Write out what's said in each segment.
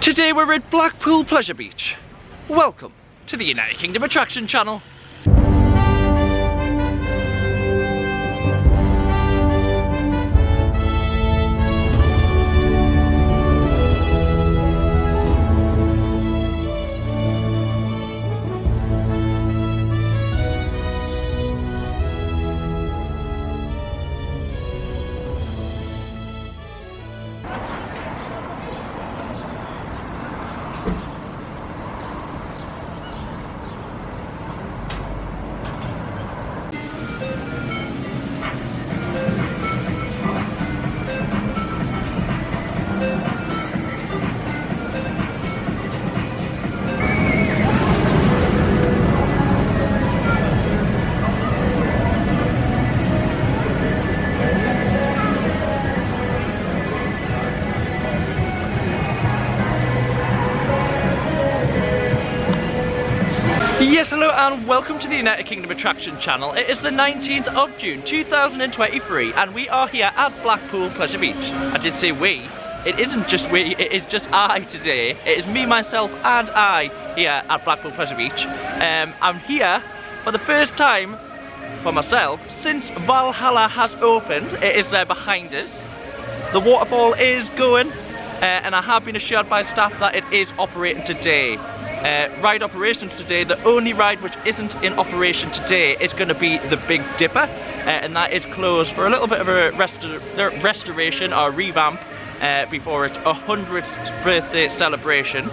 Today we're at Blackpool Pleasure Beach. Welcome to the United Kingdom Attraction Channel. Yes, hello and welcome to the United Kingdom Attraction Channel. It is the 19th of June 2023 and we are here at Blackpool Pleasure Beach. I did say we, it isn't just we, it is just I today. It is me, myself and I here at Blackpool Pleasure Beach. I'm here for the first time for myself since Valhalla has opened. It is there behind us. The waterfall is going and I have been assured by staff that it is operating today. Ride operations today. The only ride which isn't in operation today is going to be the Big Dipper, and that is closed for a little bit of a restoration or revamp before its 100th birthday celebration,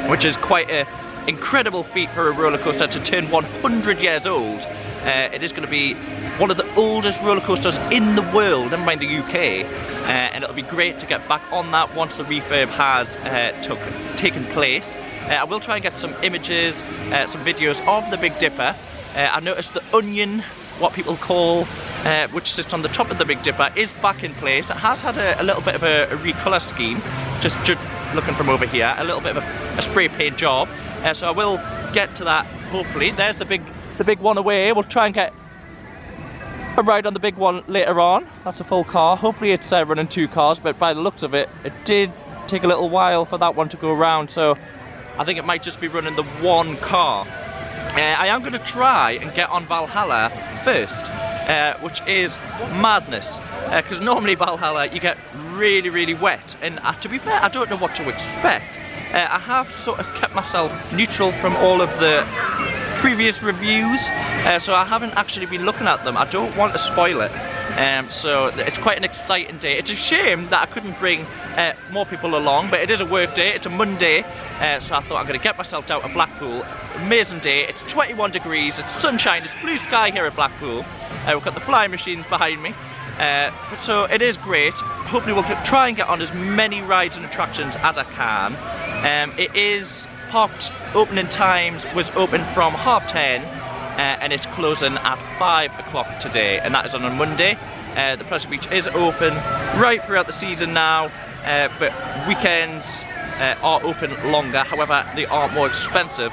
which is quite an incredible feat for a roller coaster to turn 100 years old. It is going to be one of the oldest roller coasters in the world, never mind the UK, and it'll be great to get back on that once the refurb has taken place. I will try and get some images, some videos of the Big Dipper. I noticed the onion, what people call, which sits on the top of the Big Dipper, is back in place. It has had a little bit of a recolour scheme, just looking from over here, a little bit of a spray paint job. So I will get to that, hopefully. There's the big one away. We'll try and get a ride on the big one later on. That's a full car. Hopefully it's running 2 cars, but by the looks of it, it did take a little while for that one to go around. So I think it might just be running the 1 car. I am going to try and get on Valhalla first, which is madness. Because normally Valhalla you get really wet, and to be fair I don't know what to expect. I have sort of kept myself neutral from all of the previous reviews, so I haven't actually been looking at them. I don't want to spoil it. So it's quite an exciting day. It's a shame that I couldn't bring more people along, but it is a work day. It's a Monday, so I thought I'm going to get myself down to Blackpool. Amazing day. It's 21 degrees, it's sunshine, it's blue sky here at Blackpool. We've got the flying machines behind me. So it is great. Hopefully we'll try and get on as many rides and attractions as I can. It is parked, opening times was open from 10:30. And it's closing at 5 o'clock today, and that is on a Monday. The Pleasure Beach is open right throughout the season now, but weekends are open longer, however they are more expensive,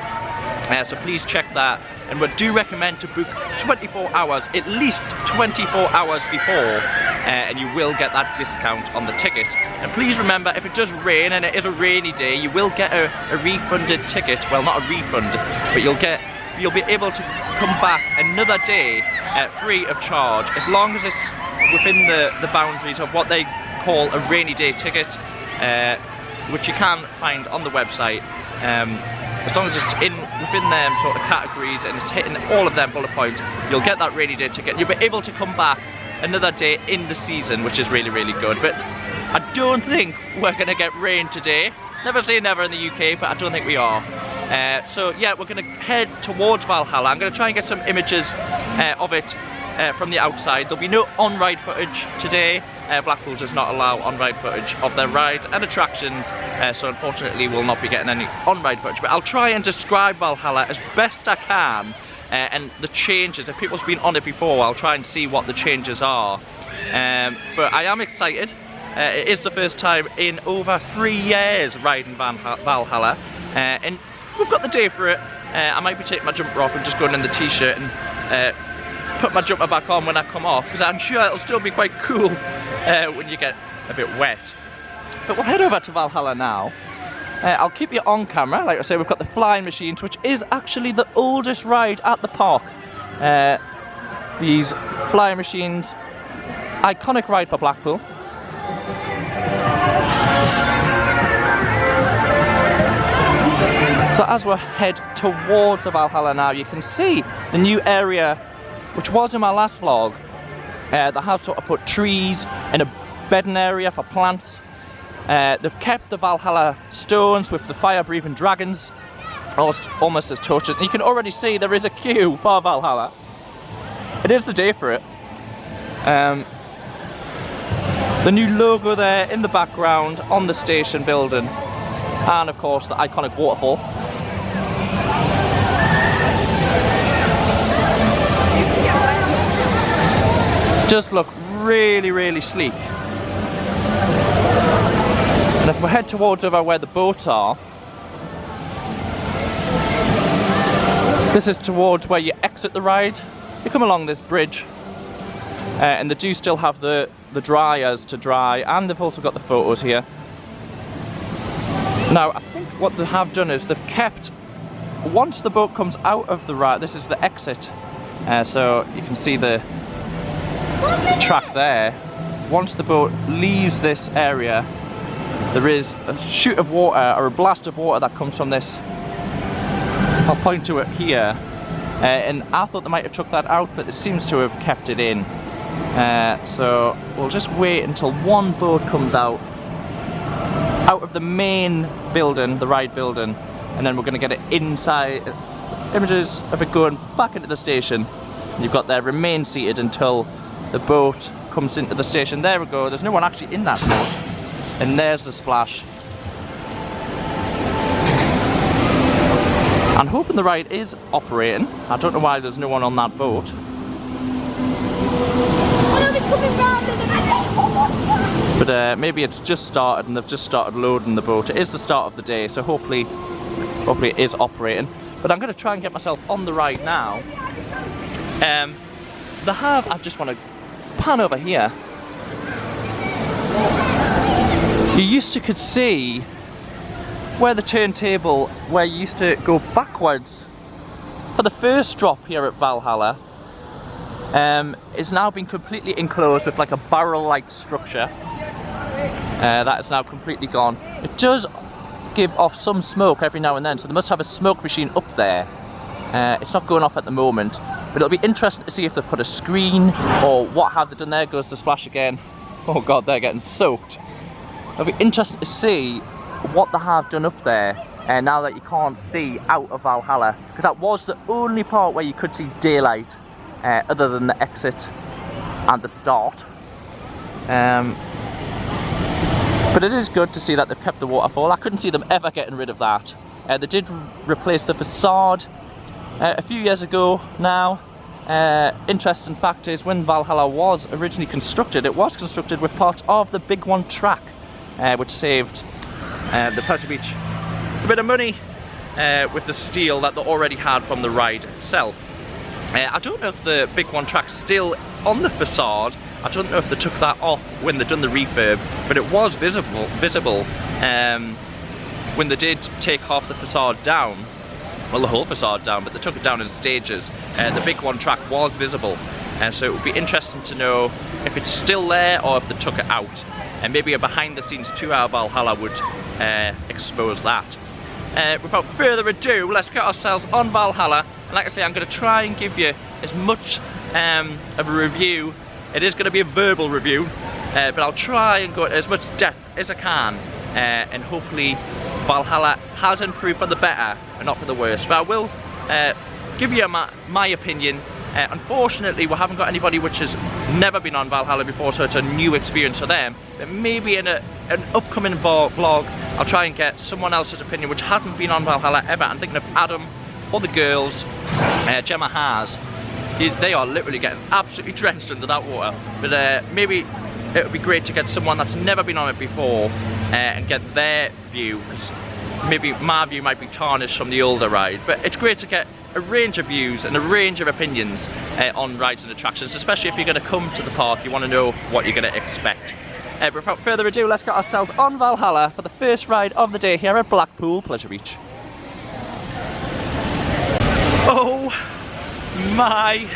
so please check that. And we do recommend to book 24 hours, at least 24 hours before, and you will get that discount on the ticket. And please remember, if it does rain and it is a rainy day, you will get a refunded ticket. Well, not a refund, but you'll be able to come back another day free of charge, as long as it's within the boundaries of what they call a rainy day ticket, which you can find on the website. As long as it's within them sort of categories and it's hitting all of them bullet points, you'll get that rainy day ticket. You'll be able to come back another day in the season, which is really good. But I don't think we're going to get rain today. Never say never in the UK, but I don't think we are. So yeah, we're going to head towards Valhalla. I'm going to try and get some images of it from the outside. There'll be no on-ride footage today. Blackpool does not allow on-ride footage of their rides and attractions, so unfortunately we'll not be getting any on-ride footage. But I'll try and describe Valhalla as best I can, and the changes. If people's been on it before, I'll try and see what the changes are. But I am excited. It is the first time in over 3 years riding Valhalla, and we've got the day for it. I might be taking my jumper off and just going in the t-shirt and put my jumper back on when I come off, because I'm sure it'll still be quite cool when you get a bit wet. But we'll head over to Valhalla now. I'll keep you on camera. Like I say, we've got the flying machines, which is actually the oldest ride at the park. These flying machines, iconic ride for Blackpool. So as we head towards the Valhalla now, you can see the new area, which was in my last vlog. They have sort of put trees in a bedding area for plants. They've kept the Valhalla stones with the fire-breathing dragons almost as touched. And you can already see there is a queue for Valhalla. It is the day for it. The new logo there in the background on the station building, and of course the iconic waterfall. Just look really, really sleek. And if we head towards over where the boats are, this is towards where you exit the ride. You come along this bridge, and they do still have the dryers to dry, and they've also got the photos here. Now, I think what they have done is they've kept, once the boat comes out of the ride, this is the exit, so you can see the track there. Once the boat leaves this area, there is a shoot of water, or a blast of water that comes from this. I'll point to it here, and I thought they might have took that out, but it seems to have kept it in. So we'll just wait until one boat comes out of the main building, the ride building, and then we're going to get it inside, images of it going back into the station. You've got there, remain seated until the boat comes into the station. There we go, there's no one actually in that boat, and there's the splash. I'm hoping the ride is operating. I don't know why there's no one on that boat. But maybe it's just started and they've just started loading the boat. It is the start of the day, so hopefully it is operating. But I'm going to try and get myself on the ride now. I just want to pan over here. You could see where the turntable, where you used to go backwards for the first drop here at Valhalla, is now been completely enclosed with like a barrel-like structure. That is now completely gone. It does give off some smoke every now and then, so they must have a smoke machine up there. It's not going off at the moment, but it'll be interesting to see if they've put a screen or what have they done. There goes the splash again. Oh god, they're getting soaked. It'll be interesting to see what they have done up there, and now that you can't see out of Valhalla, because that was the only part where you could see daylight, other than the exit and the start. But it is good to see that they've kept the waterfall. I couldn't see them ever getting rid of that. They did replace the facade a few years ago now. Interesting fact is, when Valhalla was originally constructed, it was constructed with parts of the Big One track, which saved the Pleasure Beach a bit of money with the steel that they already had from the ride itself. I don't know if the Big One track's still on the facade. I don't know if they took that off when they done the refurb, but it was visible when they did take half the facade down. Well, the whole facade down, but they took it down in stages. The Big One track was visible, so it would be interesting to know if it's still there or if they took it out. And maybe a behind the scenes tour of Valhalla would expose that. Without further ado, let's get ourselves on Valhalla. And like I say, I'm going to try and give you as much of a review. It is going to be a verbal review, but I'll try and go into as much depth as I can, and hopefully Valhalla has improved for the better and not for the worse. But I will give you my opinion. Unfortunately, we haven't got anybody which has never been on Valhalla before, so it's a new experience for them. But maybe in an upcoming vlog, I'll try and get someone else's opinion which hasn't been on Valhalla ever. I'm thinking of Adam or the girls. Gemma has. They are literally getting absolutely drenched under that water. But maybe it would be great to get someone that's never been on it before and get their view, because maybe my view might be tarnished from the older ride. But it's great to get a range of views and a range of opinions on rides and attractions, especially if you're going to come to the park. You want to know what you're going to expect. But without further ado, let's get ourselves on Valhalla for the first ride of the day here at Blackpool Pleasure Beach. Oh my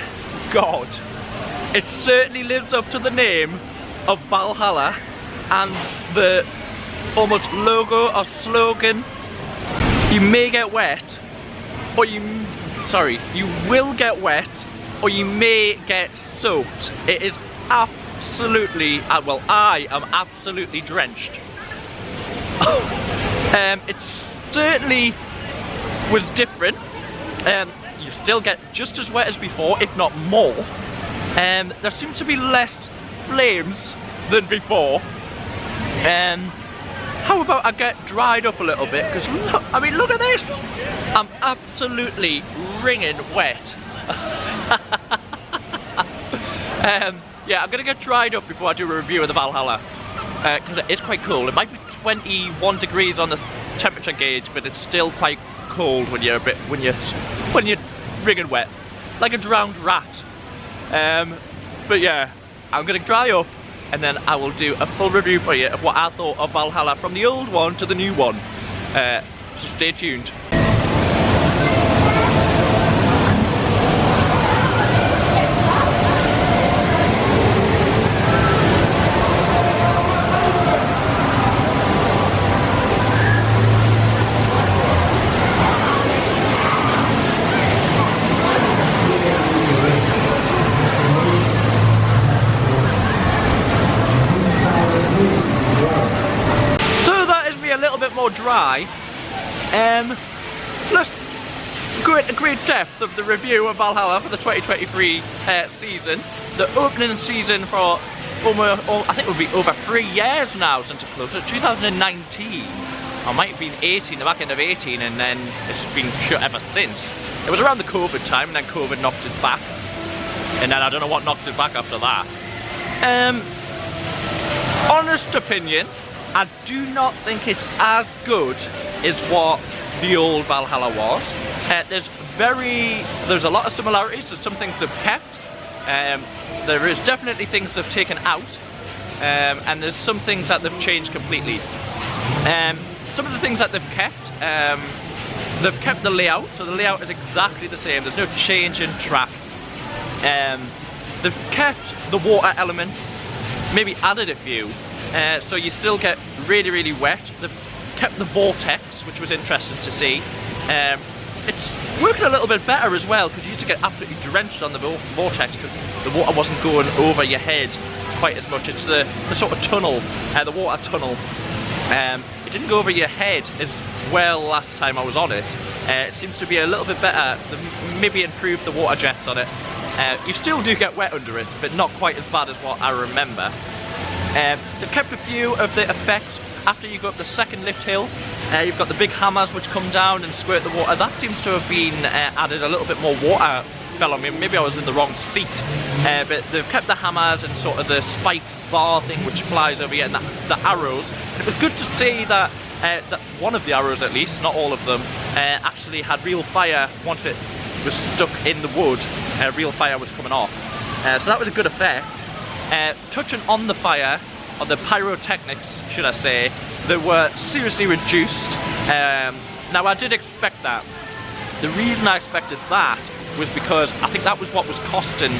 god, it certainly lives up to the name of Valhalla and the almost logo or slogan. You may get wet, or you will get wet, or you may get soaked. It is absolutely, well, I am absolutely drenched. It certainly was different. You still get just as wet as before, if not more. There seems to be less flames than before. How about I get dried up a little bit? Because look at this! I'm absolutely wringing wet. Yeah, I'm gonna get dried up before I do a review of the Valhalla, because it is quite cool. It might be 21 degrees on the temperature gauge, but it's still quite cold when you're wringing wet, like a drowned rat. But yeah, I'm gonna dry up, and then I will do a full review for you of what I thought of Valhalla from the old one to the new one. So stay tuned. More dry. Let's go into great depth of the review of Valhalla for the 2023 season. The opening season for almost, I think it will be over 3 years now since it closed. 2019, or might have been 18, the back end of 18, and then it's been shut ever since. It was around the COVID time, and then COVID knocked it back, and then I don't know what knocked it back after that. Honest opinion, I do not think it's as good as what the old Valhalla was. There's a lot of similarities. There's some things they've kept. There is definitely things they've taken out, and there's some things that they've changed completely. Some of the things that they've kept the layout, so the layout is exactly the same. There's no change in track. They've kept the water elements, maybe added a few. So you still get really, really wet. They've kept the vortex, which was interesting to see. It's working a little bit better as well, because you used to get absolutely drenched on the vortex because the water wasn't going over your head quite as much. It's the sort of tunnel, the water tunnel. It didn't go over your head as well last time I was on it. It seems to be a little bit better. They've maybe improved the water jets on it. You still do get wet under it, but not quite as bad as what I remember. They've kept a few of the effects after you go up the second lift hill. You've got the big hammers which come down and squirt the water. That seems to have been added. A little bit more water fell on me. Maybe I was in the wrong seat. But they've kept the hammers and sort of the spiked bar thing which flies over you, and the arrows. It was good to see that, that one of the arrows, at least, not all of them, actually had real fire. Once it was stuck in the wood, real fire was coming off. So that was a good effect. Touching on the fire, or the pyrotechnics, should I say, they were seriously reduced. Now I did expect that. The reason I expected that was because I think that was what was costing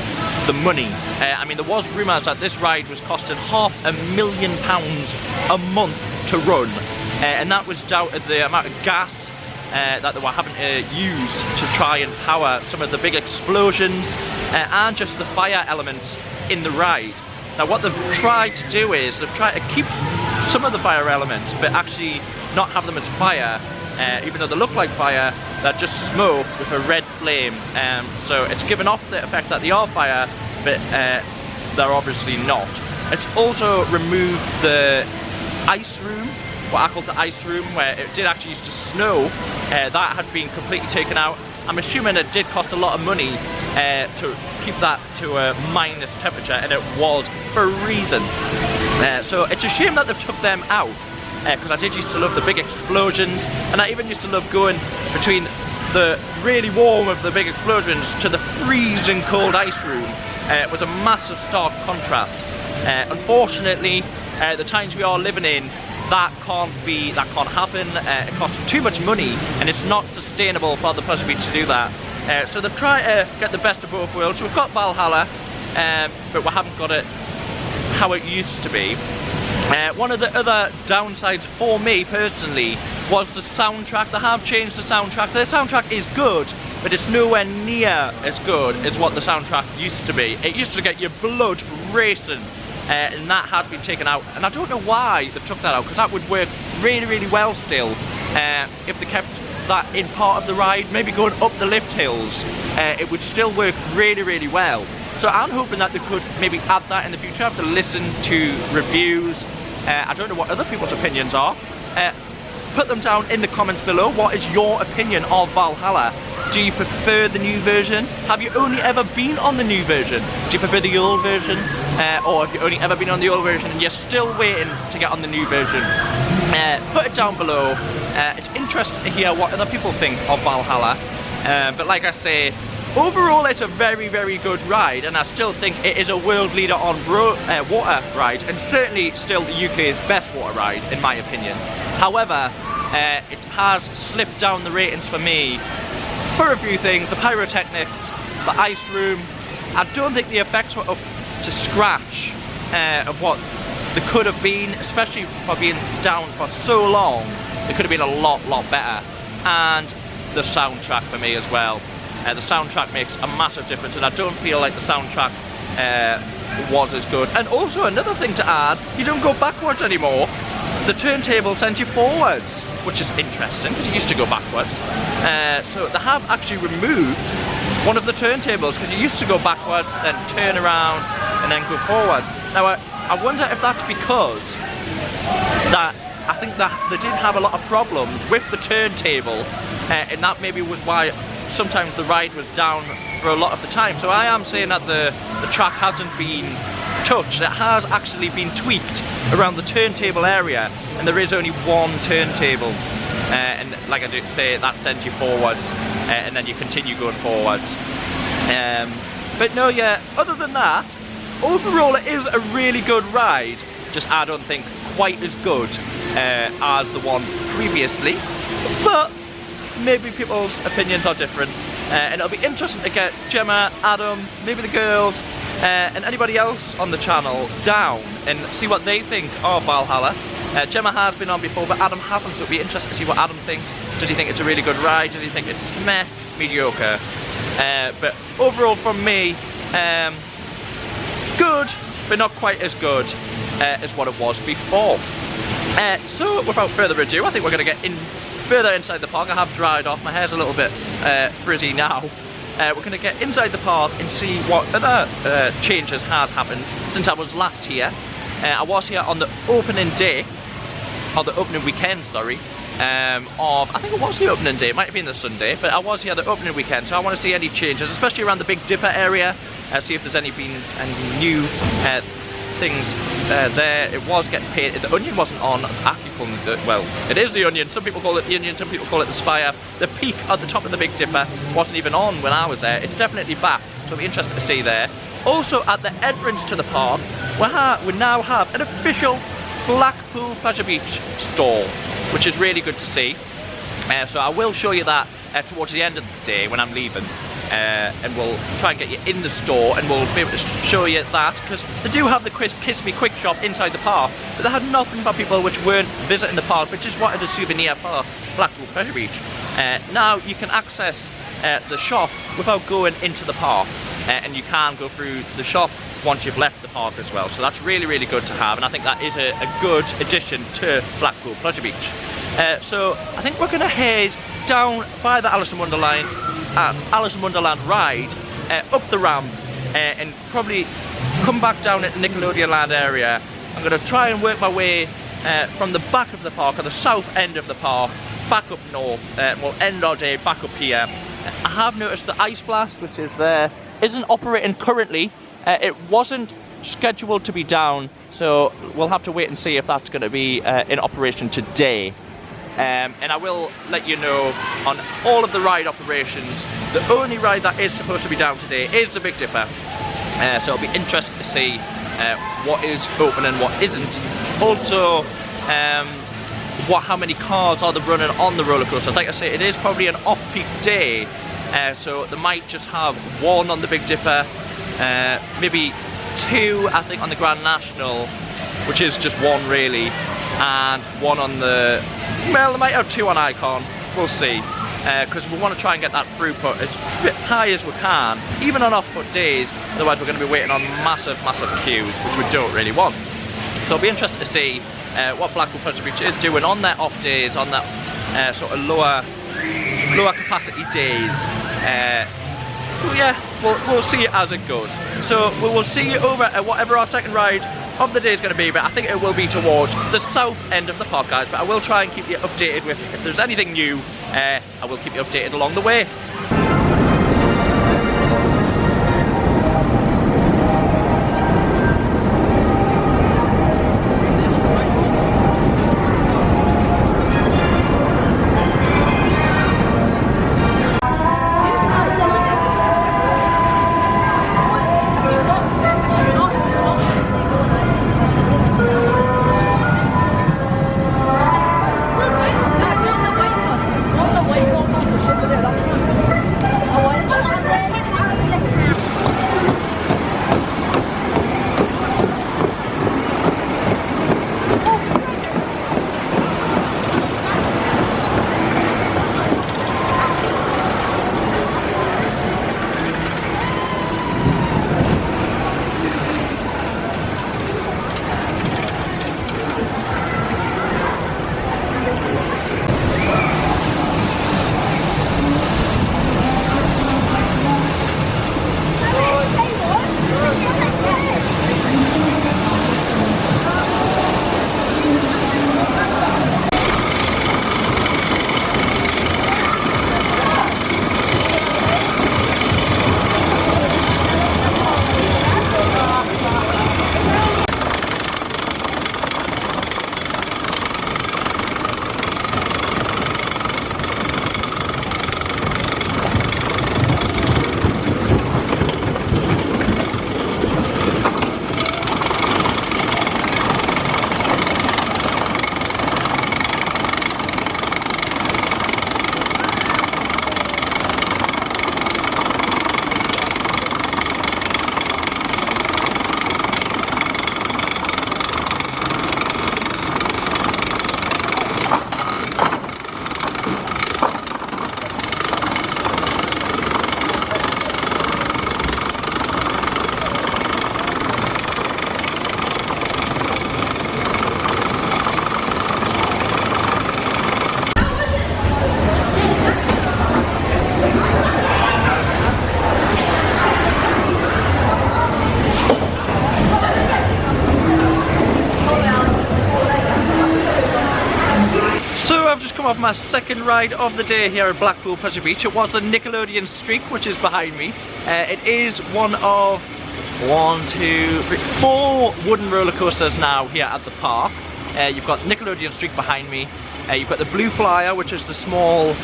the money. I mean, there was rumours that this ride was costing £500,000 a month to run, and that was down to the amount of gas that they were having to use to try and power some of the big explosions and just the fire elements in the ride. Now what they've tried to do is they've tried to keep some of the fire elements, but actually not have them as fire. Even though they look like fire, they're just smoke with a red flame. So it's given off the effect that they are fire, but they're obviously not. It's also removed the ice room, what I call the ice room, where it did actually used to snow. That had been completely taken out. I'm assuming it did cost a lot of money to keep that to a minus temperature, and it was freezing. So it's a shame that they've took them out, because I did used to love the big explosions, and I even used to love going between the really warm of the big explosions to the freezing cold ice room. It was a massive stark contrast. Unfortunately, the times we are living in, that can't happen. It costs too much money, and it's not sustainable for the Pleasure Beach to do that. So they've tried to get the best of both worlds. We've got Valhalla, but we haven't got it how it used to be. One of the other downsides for me personally was the soundtrack. They have changed the soundtrack. The soundtrack is good, but it's nowhere near as good as what the soundtrack used to be. It used to get your blood racing, and that has been taken out. And I don't know why they took that out, because that would work really, really well still if they kept that in part of the ride, maybe going up the lift hills. It would still work really, really well. So I'm hoping that they could maybe add that in the future. I have to listen to reviews. I don't know what other people's opinions are. Put them down in the comments below. What is your opinion of Valhalla? Do you prefer the new version? Have you only ever been on the new version? Do you prefer the old version? Or have you only ever been on the old version and you're still waiting to get on the new version? Put it down below. It's interesting to hear what other people think of Valhalla. But like I say, overall it's a very, very good ride, and I still think it is a world leader on water rides, and certainly still the UK's best water ride in my opinion. However, it has slipped down the ratings for me for a few things. The pyrotechnics, the ice room. I don't think the effects were up to scratch of what they could have been, especially for being down for so long. It could have been a lot better. And the soundtrack for me as well. The soundtrack makes a massive difference, and I don't feel like the soundtrack was as good. And also another thing to add, you don't go backwards anymore. The turntable sends you forwards, which is interesting because you used to go backwards. So they have actually removed one of the turntables, because you used to go backwards, then turn around, and then go forward. Now I wonder if that's because that I think that they did have a lot of problems with the turntable, and that maybe was why sometimes the ride was down for a lot of the time. So I am saying that the track hasn't been touched. It has actually been tweaked around the turntable area, and there is only one turntable, and like I did say, that sends you forwards, and then you continue going forwards. But no, yeah, other than that, overall it is a really good ride, just I don't think quite as good as the one previously, but maybe people's opinions are different, and it'll be interesting to get Gemma, Adam, maybe the girls, and anybody else on the channel down and see what they think of Valhalla. Gemma has been on before, but Adam hasn't, so it'll be interesting to see what Adam thinks. Does he think it's a really good ride? Does he think it's meh, mediocre? But overall from me, good, but not quite as good as what it was before. So without further ado, I think we're going to get in further inside the park. I have dried off, my hair's a little bit frizzy now. We're going to get inside the park and see what other changes has happened since I was last here. I was here on the opening day, or the opening weekend, sorry, of, I think it was the opening day, it might have been the Sunday, but I was here the opening weekend, so I want to see any changes, especially around the Big Dipper area, see if there's any new things there. It was getting painted. The onion wasn't on. Well, it is the onion. Some people call it the onion, some people call it the spire. The peak at the top of the Big Dipper wasn't even on when I was there. It's definitely back, so it'll be interesting to see there. Also at the entrance to the park, we now have an official Blackpool Pleasure Beach store, which is really good to see. So I will show you that towards the end of the day when I'm leaving. And we'll try and get you in the store, and we'll be able to show you that, because they do have the Kiss Me Quick shop inside the park, but they had nothing for people which weren't visiting the park but just wanted a souvenir for Blackpool Pleasure Beach. Now you can access the shop without going into the park, and you can go through the shop once you've left the park as well, so that's really, really good to have, and I think that is a good addition to Blackpool Pleasure Beach. So I think we're going to head down by the Alice in Wonderland ride, up the ramp, and probably come back down at the Nickelodeon Land area. I'm going to try and work my way from the back of the park, or the south end of the park, back up north, and we'll end our day back up here. I have noticed the Ice Blast, which is there, isn't operating currently. It wasn't scheduled to be down, so we'll have to wait and see if that's going to be in operation today. And I will let you know on all of the ride operations. The only ride that is supposed to be down today is the Big Dipper, so it'll be interesting to see what is open and what isn't. Also, how many cars are they running on the roller coasters. Like I say, it is probably an off-peak day, so they might just have one on the Big Dipper, maybe two, I think, on the Grand National, which is just one really, and one on the, well, they might have two on Icon, we'll see, because we want to try and get that throughput as high as we can, even on off-foot days, otherwise we're going to be waiting on massive queues, which we don't really want. So it'll be interesting to see what Blackpool Pleasure Beach is doing on their off days, on that sort of lower capacity days. Yeah, we'll see it as it goes. So we will see you over at whatever our second ride of the day is going to be, but I think it will be towards the south end of the park, guys. But I will try and keep you updated with if there's anything new. I will keep you updated along the way. Off my second ride of the day here at Blackpool Pleasure Beach. It was the Nickelodeon Streak, which is behind me. It is one of 4 wooden roller coasters now here at the park. You've got Nickelodeon Streak behind me. You've got the Blue Flyer, which is the small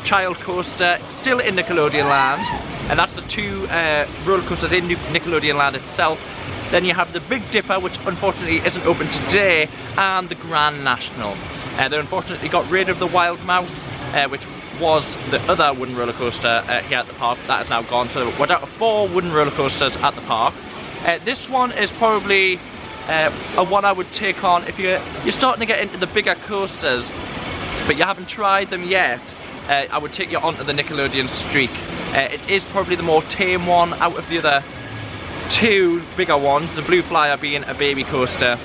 child coaster, still in Nickelodeon Land, and that's the 2 roller coasters in Nickelodeon Land itself. Then you have the Big Dipper, which unfortunately isn't open today, and the Grand National. They unfortunately got rid of the Wild Mouse, which was the other wooden roller coaster here at the park. That is now gone, so we're down to 4 wooden roller coasters at the park. This one is probably a one I would take on if you're starting to get into the bigger coasters, but you haven't tried them yet. I would take you onto the Nickelodeon Streak. It is probably the more tame one out of the other 2 bigger ones, the Blue Flyer being a baby coaster.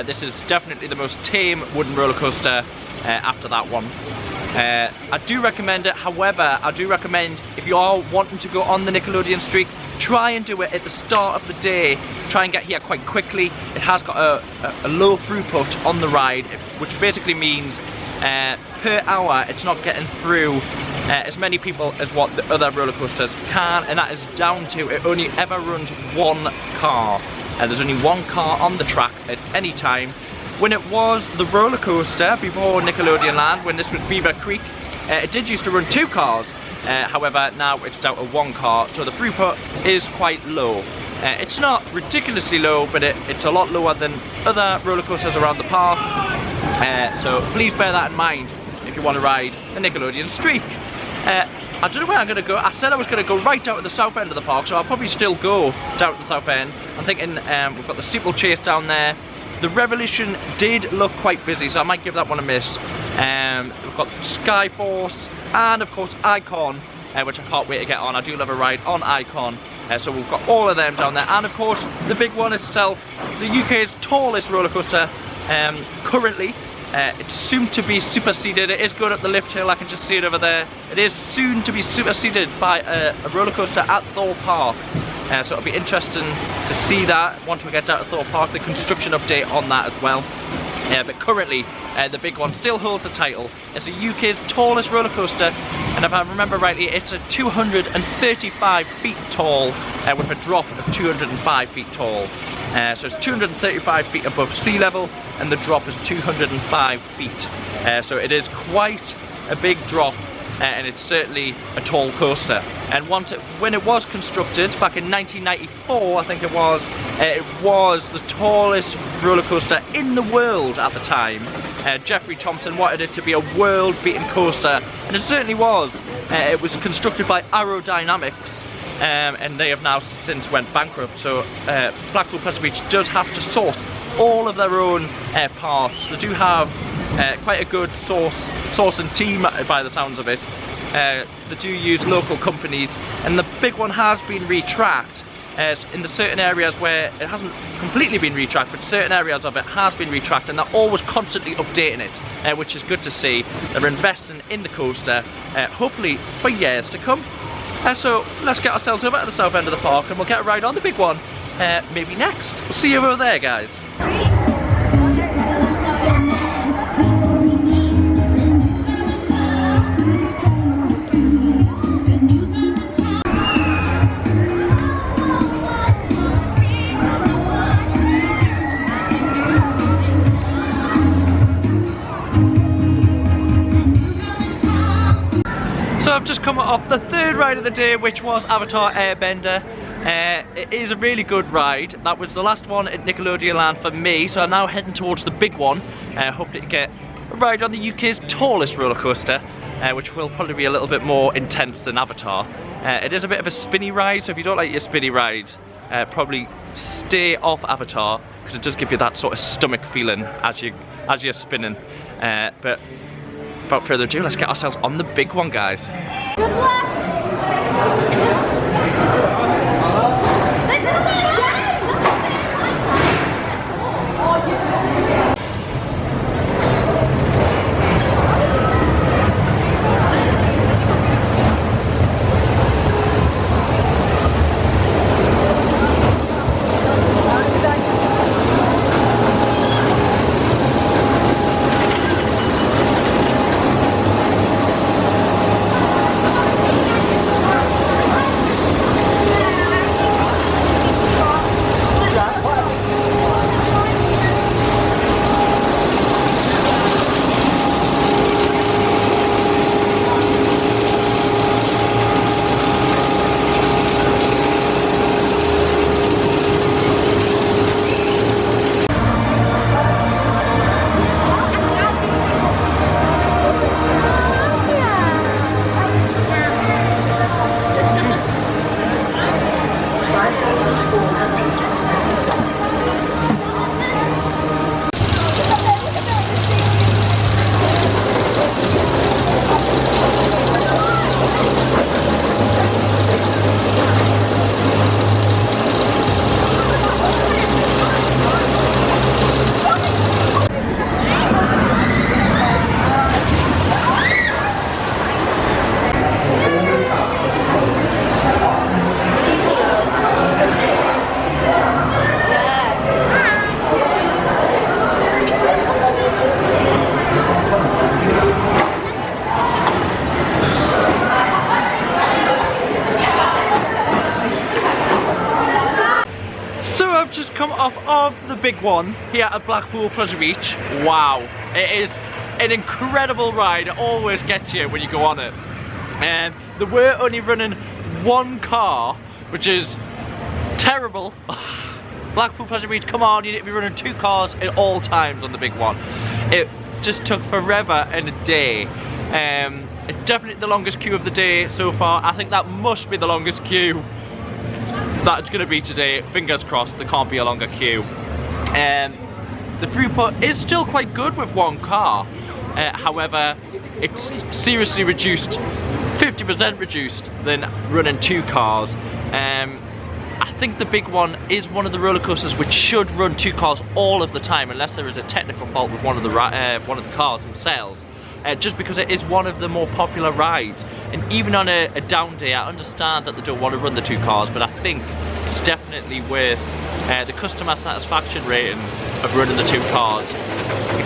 This is definitely the most tame wooden roller coaster after that one. I do recommend it. However, I do recommend if you are wanting to go on the Nickelodeon Streak, try and do it at the start of the day. Try and get here quite quickly. It has got a low throughput on the ride, which basically means per hour it's not getting through as many people as what the other roller coasters can, and that is down to it only ever runs 1 car. There's only 1 car on the track at any time. When it was the roller coaster before Nickelodeon Land, when this was Beaver Creek, it did used to run 2 cars. However, now it's down to 1 car, so the throughput is quite low. It's not ridiculously low, but it's a lot lower than other roller coasters around the park. So please bear that in mind if you want to ride the Nickelodeon Streak. I don't know where I'm going to go. I said I was going to go right down to the south end of the park, so I'll probably still go down to the south end. I'm thinking we've got the steeplechase down there. The Revolution did look quite busy, so I might give that one a miss. We've got Skyforce and of course Icon, which I can't wait to get on. I do love a ride on Icon. So we've got all of them down there, and of course the big one itself, the UK's tallest roller coaster currently. It's soon to be superseded. It is going up the lift hill, I can just see it over there. It is soon to be superseded by a roller coaster at Thorpe Park. So it'll be interesting to see that once we get down to Thorpe Park, the construction update on that as well. But currently, the big one still holds the title. It's the UK's tallest roller coaster, and if I remember rightly, it's a 235 feet tall with a drop of 205 feet tall. So it's 235 feet above sea level, and the drop is 205 feet. So it is quite a big drop, and it's certainly a tall coaster. And when it was constructed back in 1994, I think it was the tallest roller coaster in the world at the time. Jeffrey Thompson wanted it to be a world-beating coaster, and it certainly was. It was constructed by Aerodynamics, and they have now since went bankrupt. So Blackpool Pleasure Beach does have to source all of their own parts. They do have quite a good sourcing team by the sounds of it. They do use local companies, and the big one has been retracked in the certain areas where it hasn't completely been retracked, but certain areas of it has been retracked, and they're always constantly updating it, which is good to see. They're investing in the coaster, hopefully for years to come. So let's get ourselves over to the south end of the park, and we'll get a ride on the big one maybe next. We'll see you over there, guys. So I've just come off the third ride of the day, which was Avatar Airbender. It is a really good ride. That was the last one at Nickelodeon Land for me, so I'm now heading towards the big one. Hope to get a ride on the UK's tallest roller coaster, which will probably be a little bit more intense than Avatar. It is a bit of a spinny ride, so if you don't like your spinny ride, probably stay off Avatar, because it does give you that sort of stomach feeling as you're spinning. But without further ado, let's get ourselves on the big one, guys. Good luck! Come off of the big one here at Blackpool Pleasure Beach. Wow, it is an incredible ride. It always gets you when you go on it. And they were only running one car, which is Terrible. Blackpool Pleasure Beach, come on, you need to be running 2 cars at all times on the big one. It just took forever and a day. It's definitely the longest queue of the day so far. I think that must be the longest queue that's going to be today. Fingers crossed there can't be a longer queue. The throughput is still quite good with 1 car. However, it's seriously reduced, 50% reduced than running 2 cars. I think the big one is one of the roller coasters which should run 2 cars all of the time, unless there is a technical fault with one of the cars themselves. Just because it is one of the more popular rides, and even on a down day, I understand that they don't want to run the 2 cars, but I think it's definitely worth the customer satisfaction rating of running the 2 cars.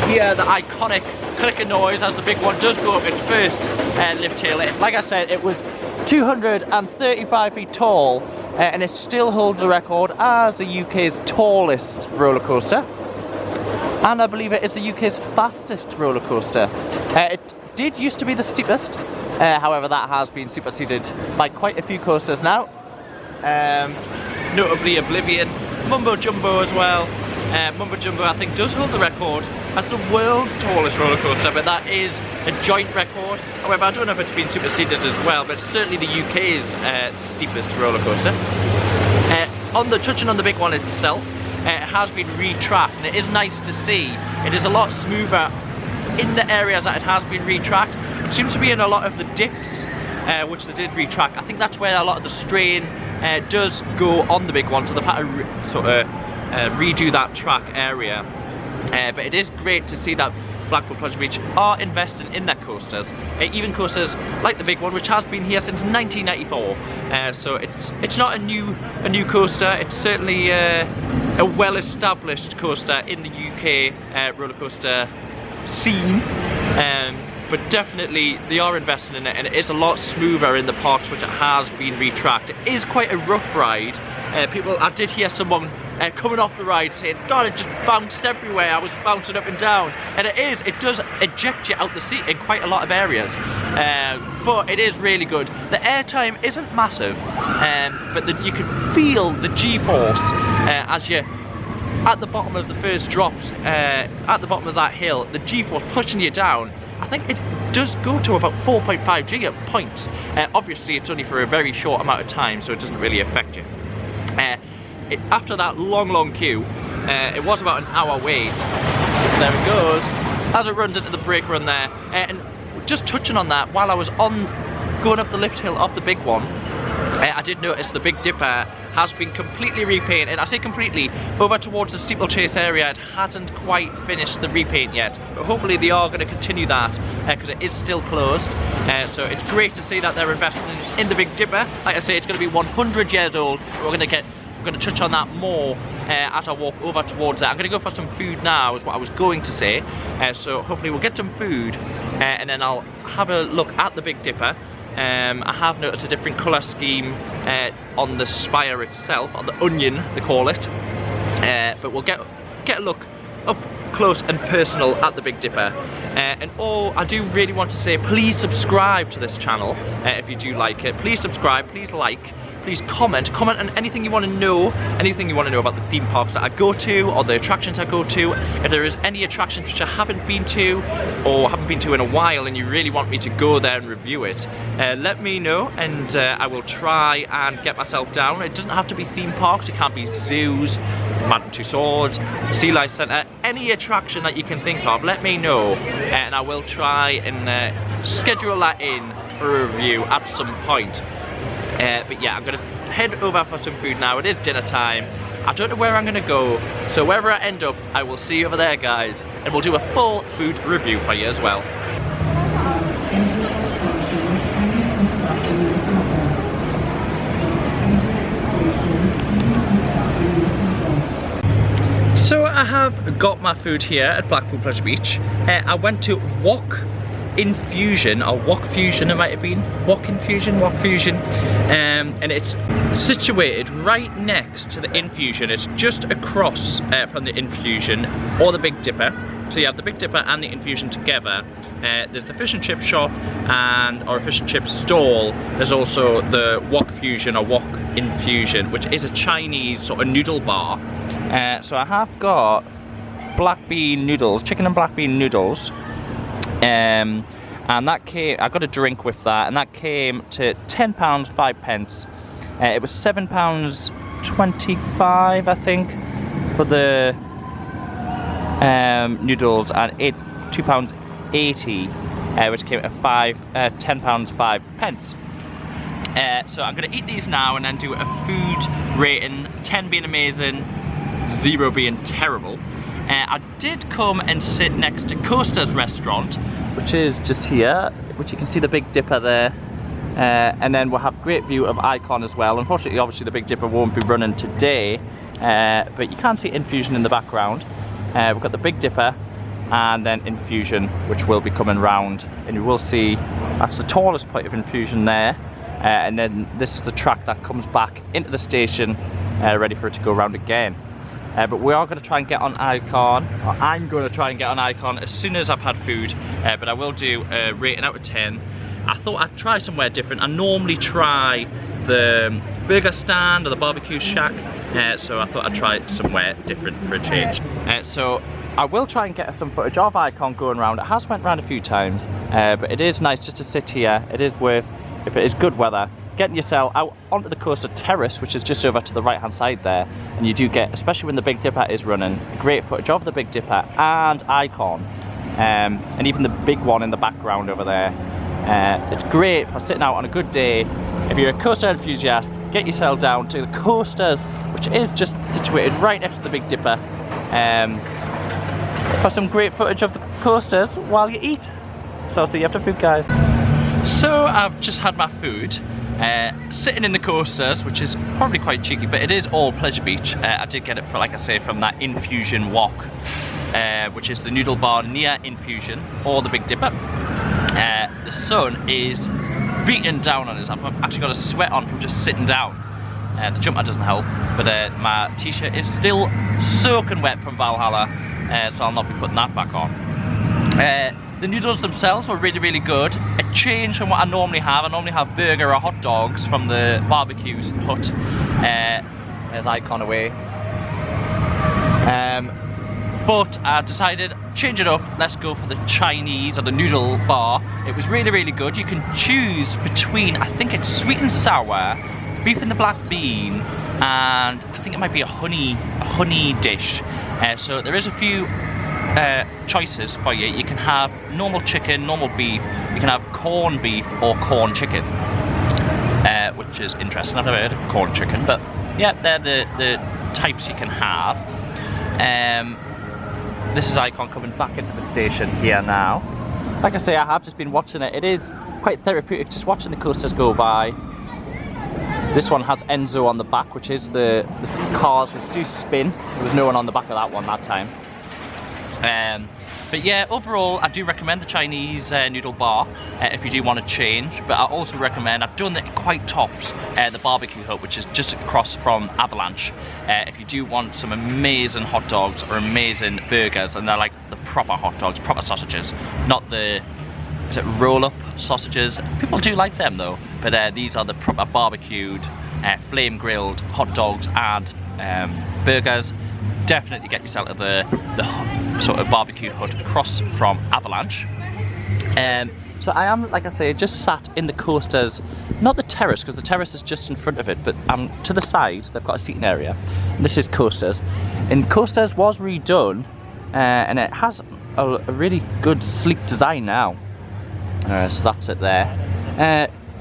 Here, the iconic clicking noise as the big one does go up its first lift hill. Like I said, it was 235 feet tall, and it still holds the record as the UK's tallest roller coaster. And I believe it is the UK's fastest roller coaster. It did used to be the steepest, however that has been superseded by quite a few coasters now. Notably Oblivion, Mumbo Jumbo as well. Mumbo Jumbo I think does hold the record as the world's tallest roller coaster, but that is a joint record. However, I don't know if it's been superseded as well, but it's certainly the UK's steepest roller coaster. Touching on the big one itself, it has been retracked, and it is nice to see. It is a lot smoother in the areas that it has been retracked. It seems to be in a lot of the dips, which they did retrack. I think that's where a lot of the strain does go on the big one, so they've had to sort of redo that track area. But it is great to see that Blackpool Pleasure Beach are investing in their coasters, even coasters like the big one, which has been here since 1994. So it's not a new coaster. It's certainly a well-established coaster in the UK roller coaster scene. But definitely they are investing in it, and it is a lot smoother in the parts which it has been retracked. It is quite a rough ride. I did hear someone coming off the ride saying, God, it just bounced everywhere, I was bouncing up and down. And it does eject you out the seat in quite a lot of areas. But it is really good. The airtime isn't massive, but you can feel the G-force as you at the bottom of the first drops, at the bottom of that hill, the G-force pushing you down. I think it does go to about 4.5 G at points. Obviously it's only for a very short amount of time, so it doesn't really affect you. After that long queue, it was about an hour wait. There it goes, as it runs into the brake run there. And just touching on that, while I was going up the lift hill of the big one, I did notice the Big Dipper has been completely repainted. I say completely, over towards the steeplechase area it hasn't quite finished the repaint yet, but hopefully they are going to continue that because it is still closed. So it's great to see that they're investing in the Big Dipper. Like I say, it's going to be 100 years old. We're going to touch on that more as I walk over towards it. I'm going to go for some food now is what I was going to say. So hopefully we'll get some food and then I'll have a look at the Big Dipper. I have noticed a different colour scheme on the spire itself, on the onion they call it. But we'll get a look up close and personal at the Big Dipper. And I do really want to say, please subscribe to this channel if you do like it. Please subscribe, please like, please comment on anything you want to know, about the theme parks that I go to or the attractions I go to. If there is any attractions which I haven't been to or haven't been to in a while and you really want me to go there and review it, let me know, and I will try and get myself down. It doesn't have to be theme parks, it can't be zoos, Madame Tussauds, Sea Life Centre, any attraction that you can think of, let me know, and I will try and schedule that in for a review at some point. But yeah, I'm going to head over for some food now. It is dinner time. I don't know where I'm going to go, so wherever I end up, I will see you over there, guys, and we'll do a full food review for you as well. So I have got my food here at Blackpool Pleasure Beach. I went to Wok Infusion, or Wok Fusion it might have been, Wok Fusion, and it's situated right next to the Infusion. It's just across from the Infusion or the Big Dipper. So you have the Big Dipper and the Infusion together. There's the fish and chip shop or a fish and chip stall. There's also the Wok Fusion or Wok Infusion, which is a Chinese sort of noodle bar. So I have got black bean noodles, chicken and black bean noodles. And that came, I got a drink with that, and that came to £10, 5 pence. It was £7.25, I think, for the noodles, and £2.80, which came at £10, 5 pence. So I'm going to eat these now and then do a food rating, 10 being amazing, 0 being terrible. I did come and sit next to Costa's restaurant, which is just here, which you can see the Big Dipper there. And then we'll have great view of Icon as well. Unfortunately, obviously the Big Dipper won't be running today, but you can see Infusion in the background. We've got the Big Dipper and then Infusion, which will be coming round, and you will see that's the tallest point of Infusion there. And then this is the track that comes back into the station, ready for it to go round again. But we are going to try and get on Icon, or I'm going to try and get on Icon as soon as I've had food, but I will do a rating out of 10. I thought I'd try somewhere different. I normally try the burger stand or the barbecue shack, so I thought I'd try somewhere different for a change. So I will try and get some footage of Icon going around. It has went around a few times, but it is nice just to sit here. It is worth, if it is good weather, getting yourself out onto the Costa Terrace, which is just over to the right hand side there, and you do get, especially when the Big Dipper is running, great footage of the Big Dipper and Icon, and even the big one in the background over there. It's great for sitting out on a good day. If you're a Costa enthusiast, get yourself down to the Costa's, which is just situated right next to the Big Dipper, for some great footage of the Costa's while you eat. So I'll see you after food, guys. So I've just had my food. Sitting in the Coasters, which is probably quite cheeky, but it is all Pleasure Beach. I did get it, for, like I say, from that Infusion Wok, which is the noodle bar near Infusion or the Big Dipper. The sun is beating down on us. I've actually got a sweat on from just sitting down. The jumper doesn't help, but my t-shirt is still soaking wet from Valhalla, so I'll not be putting that back on. The noodles themselves were really, really good. A change from what I normally have. I normally have burger or hot dogs from the barbecue hut. There's Icon away. But I decided, change it up, let's go for the Chinese or the noodle bar. It was really, really good. You can choose between, I think it's sweet and sour, beef and the black bean, and I think it might be a honey dish. So there is a few choices for you. You can have normal chicken, normal beef, you can have corned beef or corn chicken, which is interesting. I've never heard of corn chicken, but yeah, they're the types you can have. This is Icon coming back into the station here now. Like I say, I have just been watching it. It is quite therapeutic just watching the coasters go by. This one has Enzo on the back, which is the cars which do spin. There was no one on the back of that one that time. But yeah, overall I do recommend the Chinese noodle bar if you do want to change, but I also recommend, I've done it quite tops, the barbecue hut, which is just across from Avalanche, if you do want some amazing hot dogs or amazing burgers, and they're like the proper hot dogs, proper sausages, not the, is it roll-up sausages? People do like them though, but these are the proper barbecued, flame grilled hot dogs and burgers. Definitely get yourself to the sort of barbecue hut across from Avalanche. So I am, like I say, just sat in the coasters, not the terrace, because the terrace is just in front of it, but to the side they've got a seating area, and this is coasters. And coasters was redone, and it has a really good sleek design now. So that's it there.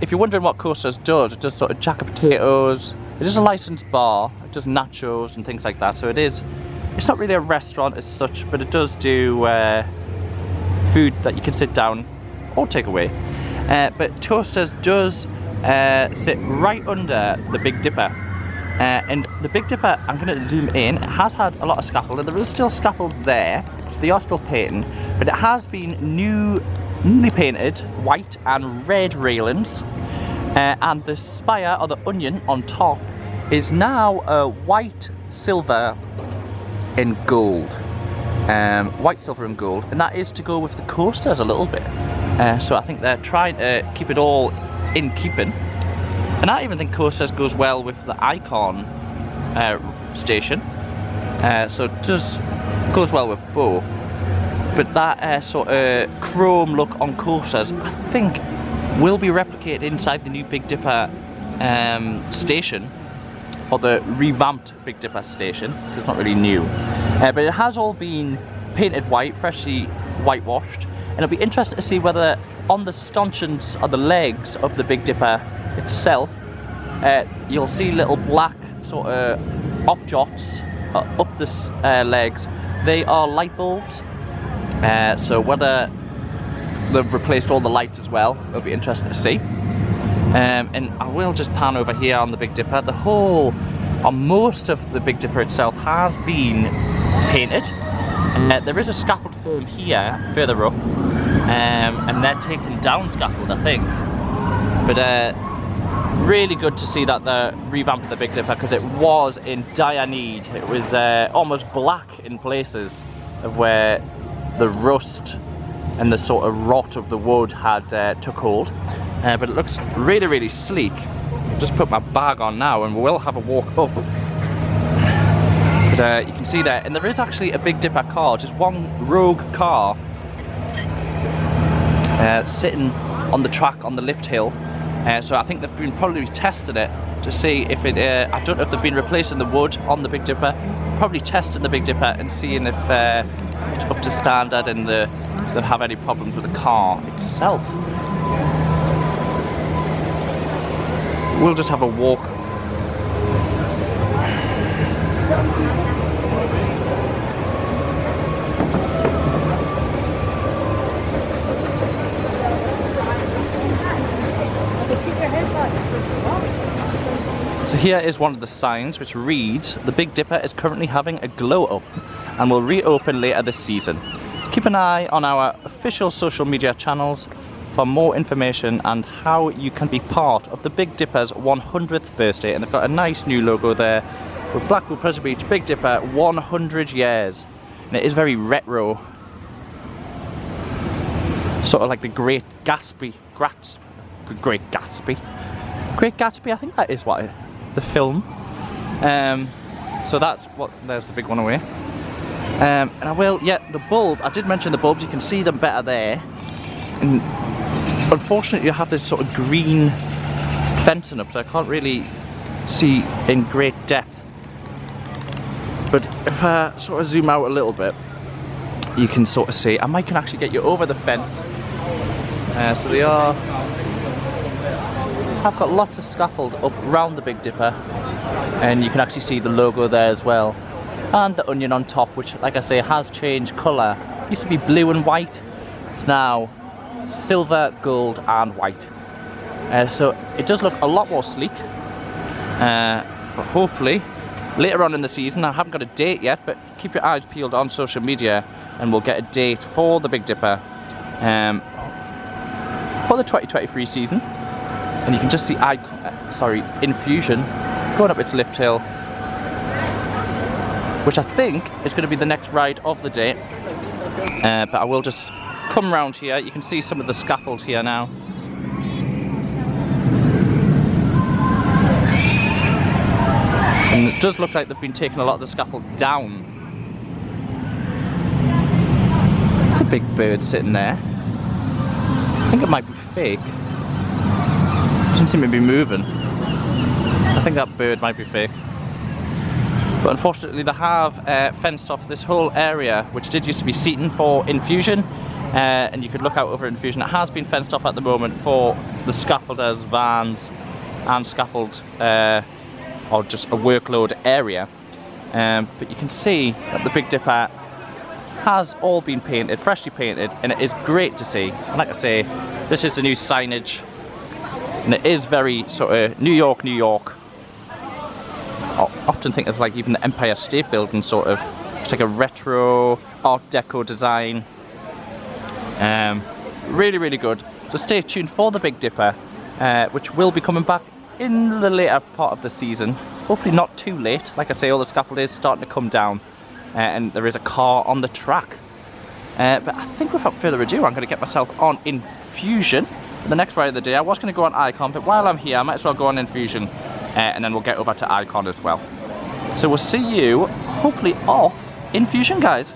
If you're wondering what coasters does, it does sort of jack of potatoes. It is a licensed bar. It does nachos and things like that. So it's not really a restaurant as such, but it does do food that you can sit down or take away. But Toasters does sit right under the Big Dipper. And the Big Dipper, I'm going to zoom in, it has had a lot of scaffold, and there is still scaffold there, so they are still painting, but it has been newly painted white and red railings. And the spire, or the onion on top, is now white, silver and gold. white, silver and gold, and that is to go with the coasters a little bit. So I think they're trying to keep it all in keeping. And I even think coasters goes well with the Icon station. So it just goes well with both. But that sort of chrome look on coasters, I think, will be replicated inside the new Big Dipper station, or the revamped Big Dipper station, because it's not really new. But it has all been painted white, freshly whitewashed, and it'll be interesting to see whether on the stanchions or the legs of the Big Dipper itself, you'll see little black sort of off-jots up the legs. They are light bulbs, so whether they've replaced all the lights as well, it'll be interesting to see. And I will just pan over here on the Big Dipper. The whole, or most of the Big Dipper itself has been painted. There is a scaffold firm here, further up, and they're taking down scaffold, I think. But really good to see that they're revamping the Big Dipper, because it was in dire need. It was almost black in places of where the rust and the sort of rot of the wood had took hold. But it looks really, really sleek. I'll just put my bag on now and we'll have a walk up. But you can see there, and there is actually a Big Dipper car, just one rogue car, sitting on the track on the lift hill. So I think they've been probably testing it to see if it, I don't know if they've been replacing the wood on the Big Dipper, probably testing the Big Dipper and seeing if it's up to standard and they have any problems with the car itself. We'll just have a walk. So here is one of the signs which reads, "The Big Dipper is currently having a glow up and will reopen later this season. Keep an eye on our official social media channels for more information and how you can be part of the Big Dipper's 100th birthday." And they've got a nice new logo there with Blackpool Pleasure Beach Big Dipper 100 years. And it is very retro. Sort of like the Great Gatsby. Great Gatsby, I think that is what the film. So that's what, there's the big one away. And I will, yeah, the bulb, I did mention the bulbs, you can see them better there. And unfortunately you have this sort of green fencing up, so I can't really see in great depth. But if I sort of zoom out a little bit, you can sort of see, I might can actually get you over the fence. So they are, I've got lots of scaffold up around the Big Dipper, and you can actually see the logo there as well. And the onion on top, which, like I say, has changed colour. Used to be blue and white, it's now silver, gold and white. So it does look a lot more sleek. But hopefully, later on in the season, I haven't got a date yet, but keep your eyes peeled on social media and we'll get a date for the Big Dipper for the 2023 season. And you can just see Infusion going up its lift hill, which I think is going to be the next ride of the day. But I will just come round here. You can see some of the scaffold here now. And it does look like they've been taking a lot of the scaffold down. It's a big bird sitting there. I think it might be fake. Doesn't seem to be moving. I think that bird might be fake. But unfortunately they have fenced off this whole area, which did used to be seating for Infusion, and you could look out over Infusion. It has been fenced off at the moment for the scaffolders, vans and scaffold, or just a workload area. But you can see that the Big Dipper has all been painted, freshly painted, and it is great to see. And like I say, this is the new signage, and it is very sort of New York. I often think of like even the Empire State Building, sort of. It's like a retro Art Deco design. Really, really good. So stay tuned for the Big Dipper, which will be coming back in the later part of the season. Hopefully not too late. Like I say, all the scaffold is starting to come down. and there is a car on the track. But I think without further ado, I'm going to get myself on Infusion, the next ride of the day. I was going to go on Icon, but while I'm here, I might as well go on Infusion, and then we'll get over to Icon as well. So we'll see you, hopefully, off Infusion, guys.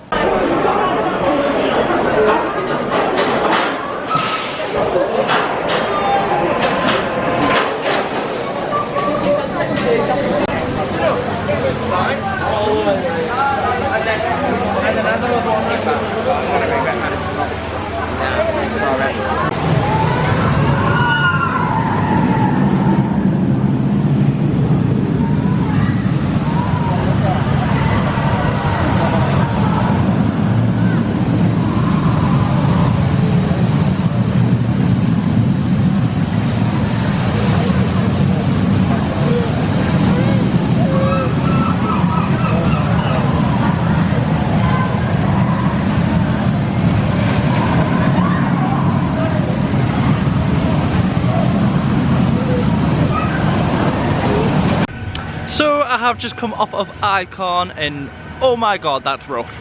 So I have just come off of Icon and oh my god, that's rough.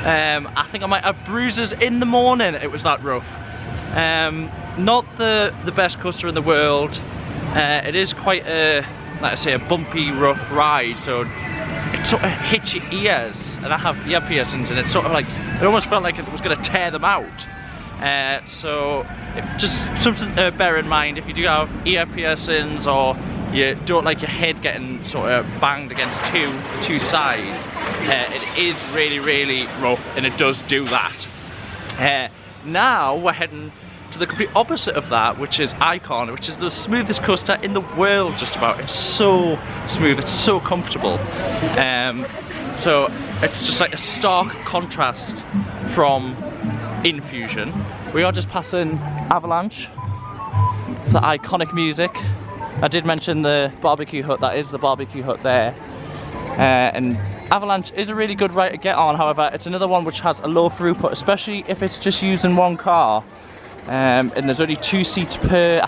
I think I might have bruises in the morning, it was that rough. Not the best coaster in the world. It is quite a, like I say, a bumpy, rough ride, so it sort of hits your ears, and I have ear piercings, and it's sort of like, it almost felt like it was going to tear them out. So just something to bear in mind if you do have ear piercings, or you don't like your head getting sort of banged against two sides. It is really rough, and it does do that. Now we're heading to the complete opposite of that, which is Icon, which is the smoothest coaster in the world, just about. It's so smooth, it's so comfortable. So it's just like a stark contrast from Infusion. We are just passing Avalanche, the iconic music. I did mention the barbecue hut, that is the barbecue hut there. And Avalanche is a really good ride to get on, however, it's another one which has a low throughput, especially if it's just using one car. And there's only 2 seats per, I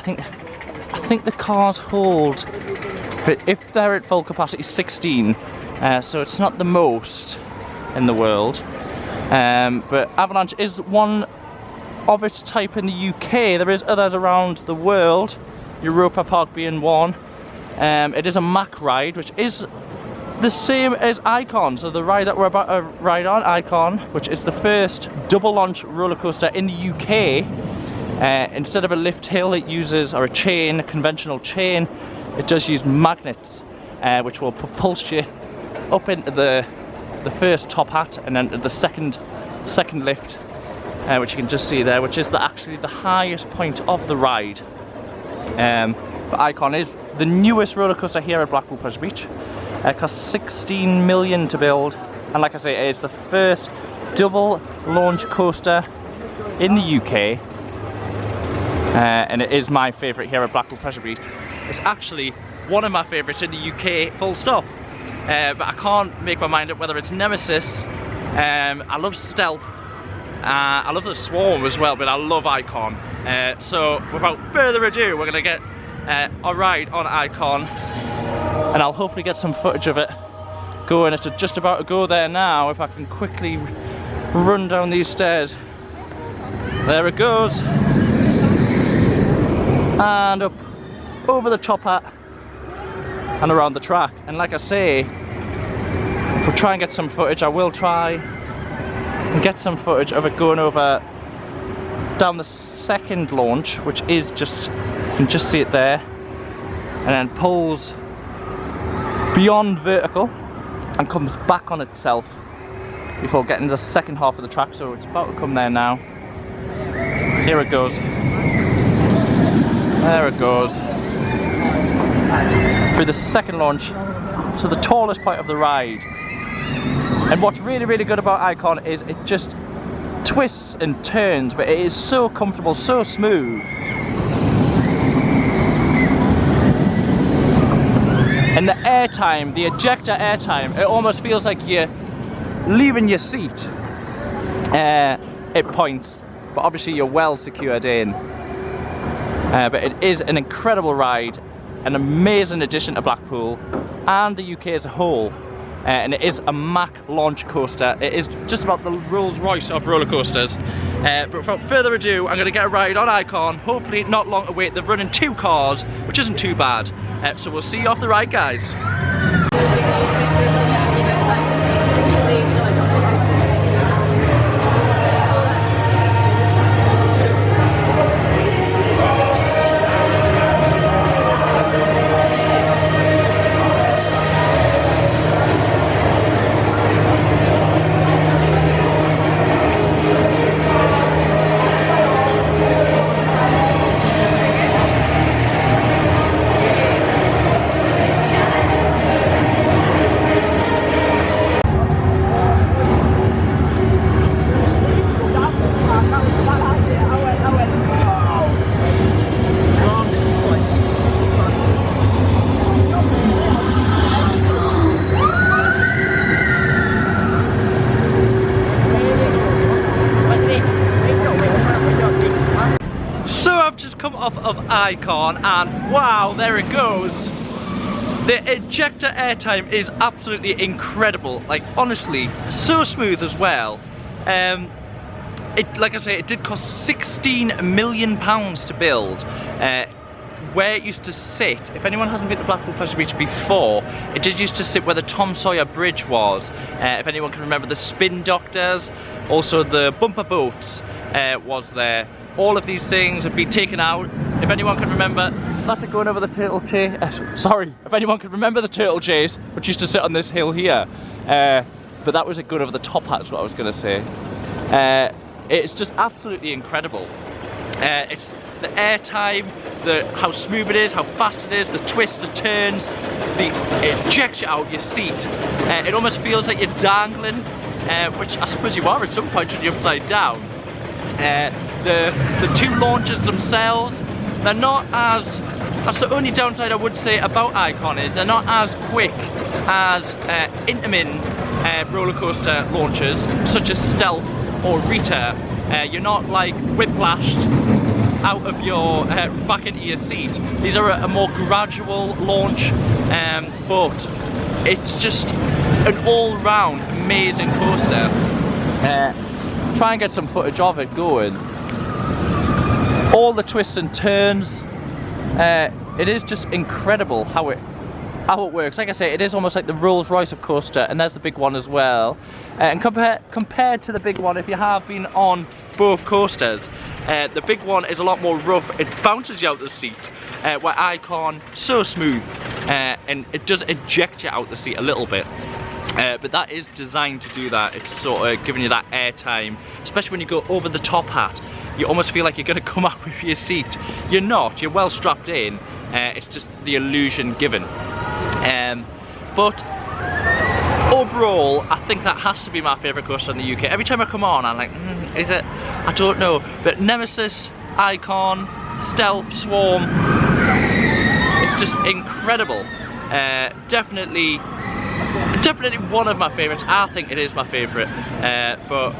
think the cars hold, but if they're at full capacity, 16. So it's not the most in the world. But Avalanche is one of its type in the UK. There is others around the world, Europa Park being one. It is a Mack ride, which is the same as Icon. So the ride that we're about to ride on, Icon, which is the first double launch roller coaster in the UK. Instead of a lift hill, it uses, or a chain, a conventional chain, it does use magnets, which will propulse you up into the first top hat, and then the second lift, which you can just see there, which is actually the highest point of the ride. But Icon is the newest roller coaster here at Blackpool Pleasure Beach. It cost 16 million to build, and like I say, it's the first double launch coaster in the UK. And it is my favourite here at Blackpool Pleasure Beach. It's actually one of my favourites in the UK, full stop. But I can't make my mind up whether it's Nemesis. I love Stealth. I love the Swarm as well, but I love Icon. So without further ado, we're going to get a ride on Icon, and I'll hopefully get some footage of it going. It's just about to go there now, if I can quickly run down these stairs. There it goes. And up over the top hat and around the track. And like I say, if we try and get some footage, I will try and get some footage of it going over down the second launch, which is just, you can just see it there, and then pulls beyond vertical and comes back on itself before getting to the second half of the track. So it's about to come there now. Here it goes. There it goes. Through the second launch to the tallest point of the ride. And what's really good about Icon is it just twists and turns, but it is so comfortable, so smooth. And the airtime, the ejector airtime, it almost feels like you're leaving your seat at points, but obviously you're well secured in. But it is an incredible ride, an amazing addition to Blackpool and the UK as a whole. and it is a Mack launch coaster. It is just about the Rolls Royce of roller coasters. But without further ado, I'm going to get a ride on Icon. Hopefully not long to wait. They're running 2 cars, which isn't too bad. So we'll see you off the ride, guys. Of Icon, and wow, there it goes. The ejector airtime is absolutely incredible, like honestly so smooth as well. Like I say, it did cost £16 million to build. Where it used to sit, if anyone hasn't been to Blackpool Pleasure Beach before, it did used to sit where the Tom Sawyer Bridge was. If anyone can remember, the spin doctors, also the bumper boats was there. All of these things have been taken out. If anyone can remember, that's going over the turtle chase. Sorry, if anyone can remember the turtle chase, which used to sit on this hill here. But that was a good over the top hat, is what I was going to say. It's just absolutely incredible. It's the airtime, how smooth it is, how fast it is, the twists, the turns, it ejects you out your seat. It almost feels like you're dangling, which I suppose you are at some point when you're upside down. The 2 launches themselves, they're not as, that's the only downside I would say about Icon, is they're not as quick as Intamin roller coaster launches such as Stealth or Rita. You're not like whiplashed out of your back into your seat. These are a more gradual launch, but it's just an all-round amazing coaster. Try and get some footage of it going. All the twists and turns, it is just incredible how it works. Like I say, it is almost like the Rolls Royce of coaster, and there's the big one as well. And compared to the big one, if you have been on both coasters, the big one is a lot more rough. It bounces you out the seat, where Icon, so smooth, and it does eject you out the seat a little bit. But that is designed to do that. It's sort of giving you that air time, especially when you go over the top hat. You almost feel like you're going to come out with your seat. You're not, you're well strapped in. It's just the illusion given. But overall, I think that has to be my favourite coaster in the UK. Every time I come on, I'm like, is it? I don't know. But Nemesis, Icon, Stealth, Swarm, it's just incredible. Definitely one of my favourites. I think it is my favourite, but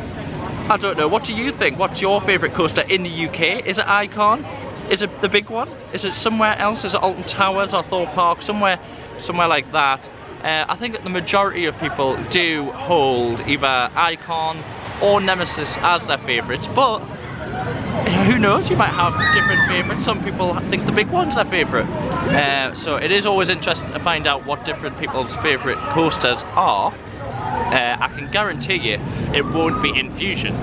I don't know. What do you think? What's your favourite coaster in the UK? Is it Icon? Is it the big one? Is it somewhere else? Is it Alton Towers or Thorpe Park? Somewhere like that. I think that the majority of people do hold either Icon or Nemesis as their favourites, but who knows, you might have different favourites. Some people think the big one's their favourite. So it is always interesting to find out what different people's favourite coasters are. I can guarantee you it won't be Infusion,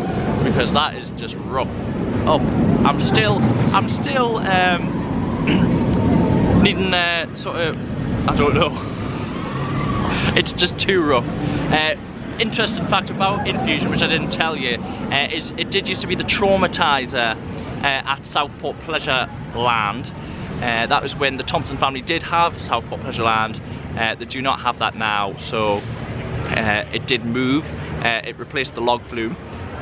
because that is just rough. Oh, I'm still needing sort of, I don't know. It's just too rough. Interesting fact about Infusion, which I didn't tell you, is it did used to be the traumatizer at Southport Pleasure Land. That was when the Thompson family did have Southport Pleasure Land. They do not have that now, so it did move. It replaced the log flume.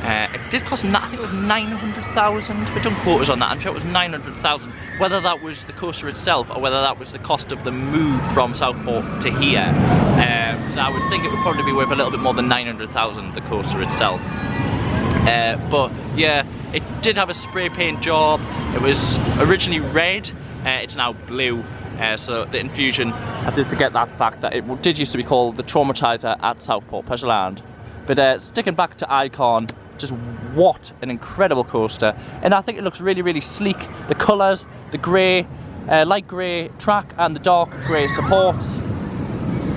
It did cost, I think it was 900,000, but don't quote us on that. I'm sure it was 900,000. Whether that was the coaster itself or whether that was the cost of the move from Southport to here. So I would think it would probably be worth a little bit more than 900,000, the coaster itself. But yeah, it did have a spray paint job. It was originally red, it's now blue. So the Infusion, I did forget that fact, that it did used to be called the Traumatizer at Southport Pleasureland. But sticking back to Icon, just what an incredible coaster. And I think it looks really, really sleek. The colours, the grey, light grey track and the dark grey supports.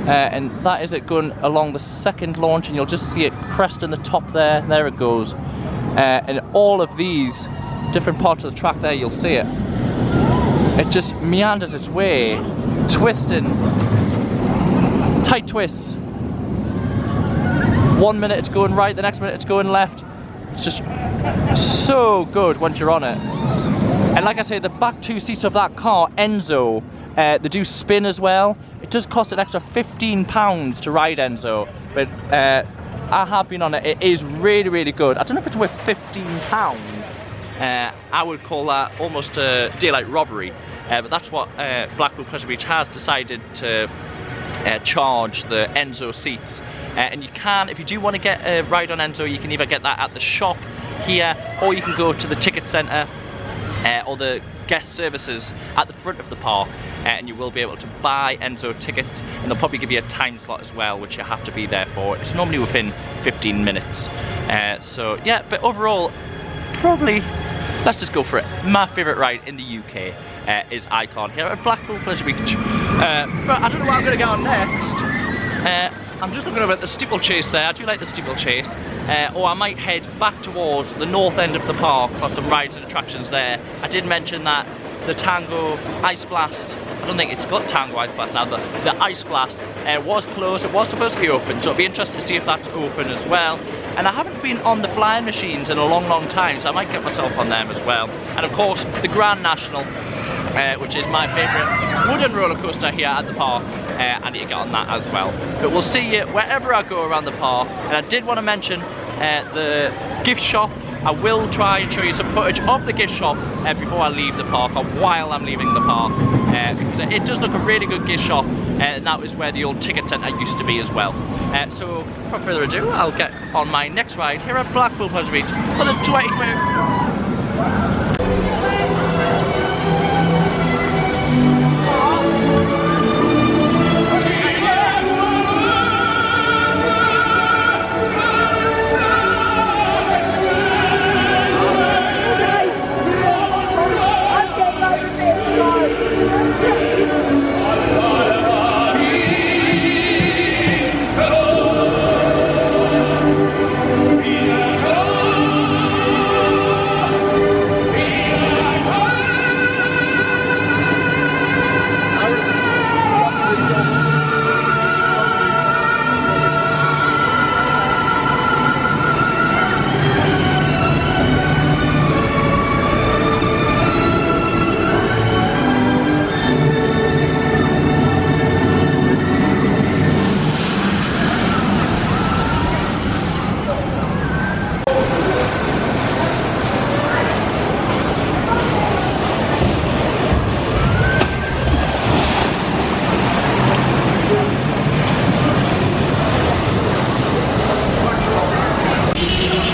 And that is it going along the second launch, and you'll just see it cresting the top there. There it goes. And all of these different parts of the track there, you'll see it. It just meanders its way, twisting, tight twists. 1 minute it's going right, the next minute it's going left. It's just so good once you're on it. And like I say, the back two seats of that car, Enzo, they do spin as well. It does cost an extra £15 to ride Enzo, but I have been on it. It is really, really good. I don't know if it's worth £15. I would call that almost a daylight robbery, but that's what Blackpool Pleasure Beach has decided to charge the Enzo seats. And you can, if you do want to get a ride on Enzo, you can either get that at the shop here, or you can go to the ticket centre or the guest services at the front of the park, and you will be able to buy Enzo tickets, and they'll probably give you a time slot as well, which you have to be there for. It's normally within 15 minutes. So yeah, but overall, probably, let's just go for it. My favourite ride in the UK is Icon here at Blackpool Pleasure Beach. But I don't know what I'm going to get on next. I'm just looking over at the steeplechase there. I do like the steeplechase. Or I might head back towards the north end of the park for some rides and attractions there. I did mention that the Tango Ice Blast, I don't think it's got Tango Ice Blast now, but the Ice Blast was closed. It was supposed to be open, so it'll be interesting to see if that's open as well. And I haven't been on the flying machines in a long, long time, so I might get myself on them as well. And of course, the Grand National, which is my favourite wooden roller coaster here at the park. I need to get on that as well. But we'll see you wherever I go around the park. And I did want to mention the gift shop. I will try and show you some footage of the gift shop before I leave the park, or while I'm leaving the park, because it does look a really good gift shop, and that is where the old ticket centre used to be as well. So without further ado, I'll get on my next ride here at Blackpool Pleasure Beach for the 2020.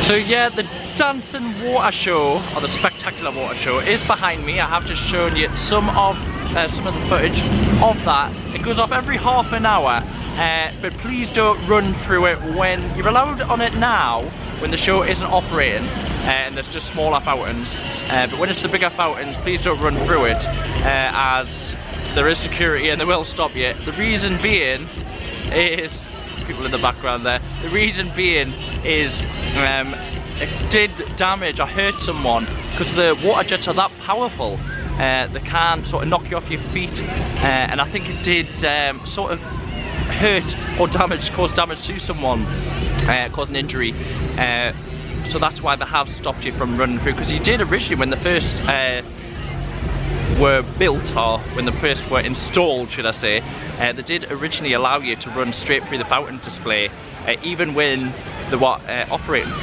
So yeah, the dancing water show, or the spectacular water show, is behind me. I have just shown you some of the footage of that. It goes off every half an hour, but please don't run through it when you're allowed on it now, when the show isn't operating, and there's just smaller fountains. But when it's the bigger fountains, please don't run through it, as there is security and they will stop you. The reason being is, people in the background there, the reason being is it did damage or hurt someone, because the water jets are that powerful. They can sort of knock you off your feet, and I think it did sort of hurt or cause damage to someone, cause an injury. So that's why they have stopped you from running through, because you did originally, when the first were built, or when the first were installed, should I say, they did originally allow you to run straight through the fountain display, even when they were operating,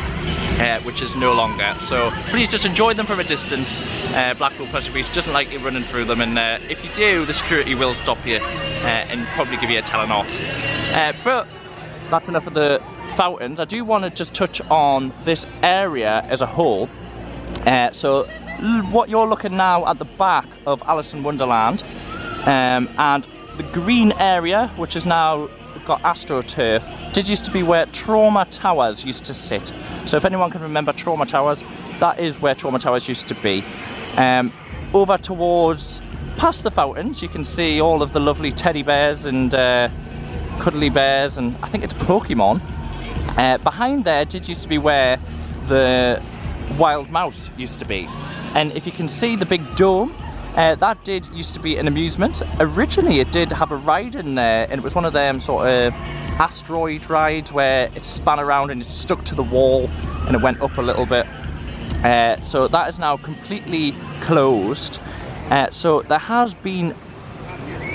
which is no longer. So please just enjoy them from a distance. Blackpool Pleasure Beach doesn't like you running through them, and if you do, the security will stop you and probably give you a telling off. But that's enough of the fountains. I do want to just touch on this area as a whole. So what you're looking now at the back of Alice in Wonderland And the green area, which is now got AstroTurf, did used to be where Trauma Towers used to sit. So if anyone can remember Trauma Towers, that is where Trauma Towers used to be. Over towards past the fountains, you can see all of the lovely teddy bears and cuddly bears, and I think it's Pokemon. Behind there did used to be where the wild mouse used to be. And if you can see the big dome, that did used to be an amusement. Originally it did have a ride in there, and it was one of them sort of asteroid rides where it span around and it stuck to the wall and it went up a little bit. So that is now completely closed. So there has been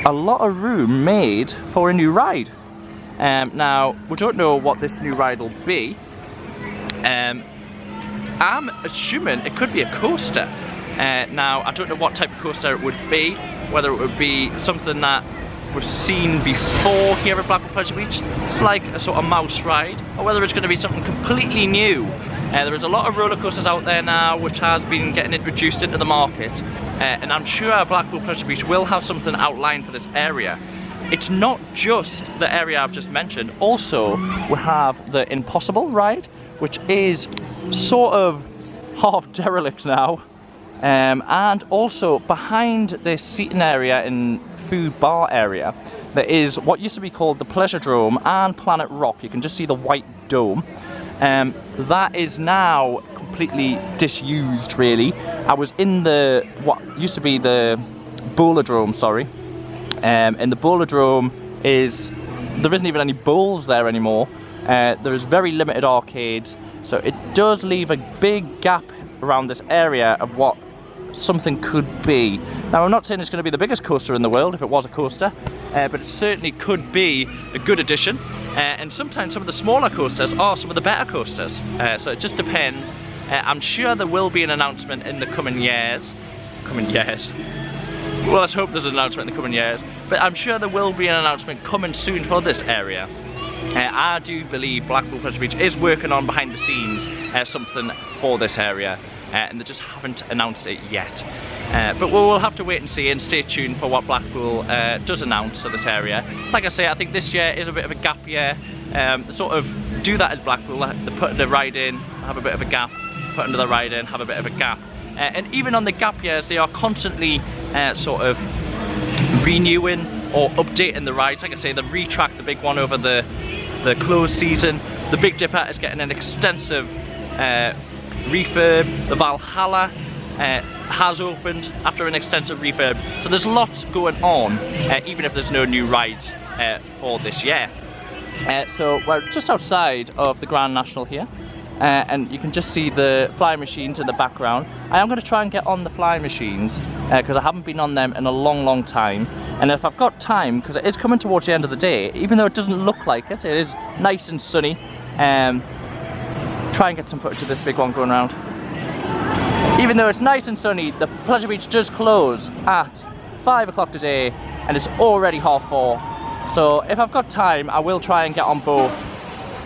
a lot of room made for a new ride. Now, we don't know what this new ride will be. I'm assuming it could be a coaster. Now, I don't know what type of coaster it would be, whether it would be something that we've seen before here at Blackpool Pleasure Beach, like a sort of mouse ride, or whether it's going to be something completely new. There is a lot of roller coasters out there now which has been getting introduced into the market, and I'm sure Blackpool Pleasure Beach will have something outlined for this area. It's not just the area I've just mentioned. Also, we have the Impossible ride, which is sort of half derelict now. And also behind this seating area and food bar area, there is what used to be called the Pleasure Dome and Planet Rock. You can just see the white dome. That is now completely disused, really. I was in the, what used to be the Bowlerdrome, sorry. And the Bowlerdrome is, there isn't even any bowls there anymore. There is very limited arcades. So it does leave a big gap around this area of what something could be. Now, I'm not saying it's going to be the biggest coaster in the world if it was a coaster, but it certainly could be a good addition. And sometimes some of the smaller coasters are some of the better coasters. So it just depends. I'm sure there will be an announcement in the coming years. Well, let's hope there's an announcement in the coming years. But I'm sure there will be an announcement coming soon for this area. I do believe Blackpool Pleasure Beach is working on behind the scenes something for this area, and they just haven't announced it yet. But we'll have to wait and see and stay tuned for what Blackpool does announce for this area. Like I say, I think this year is a bit of a gap year. They sort of do that at Blackpool. They put the ride in, have a bit of a gap, put another ride in, have a bit of a gap. And even on the gap years, they are constantly sort of renewing or updating the rides. Like I say, they retracked the big one over the closed season. The Big Dipper is getting an extensive refurb. The Valhalla has opened after an extensive refurb. So there's lots going on, even if there's no new rides for this year. So we're just outside of the Grand National here. And you can just see the flying machines in the background. I am going to try and get on the flying machines because I haven't been on them in a long time. And if I've got time, because it is coming towards the end of the day, even though it doesn't look like it, it is nice and sunny. Try and get some footage of this big one going around. Even though it's nice and sunny, the Pleasure Beach does close at 5 o'clock today, and it's already 4:30. So if I've got time, I will try and get on both.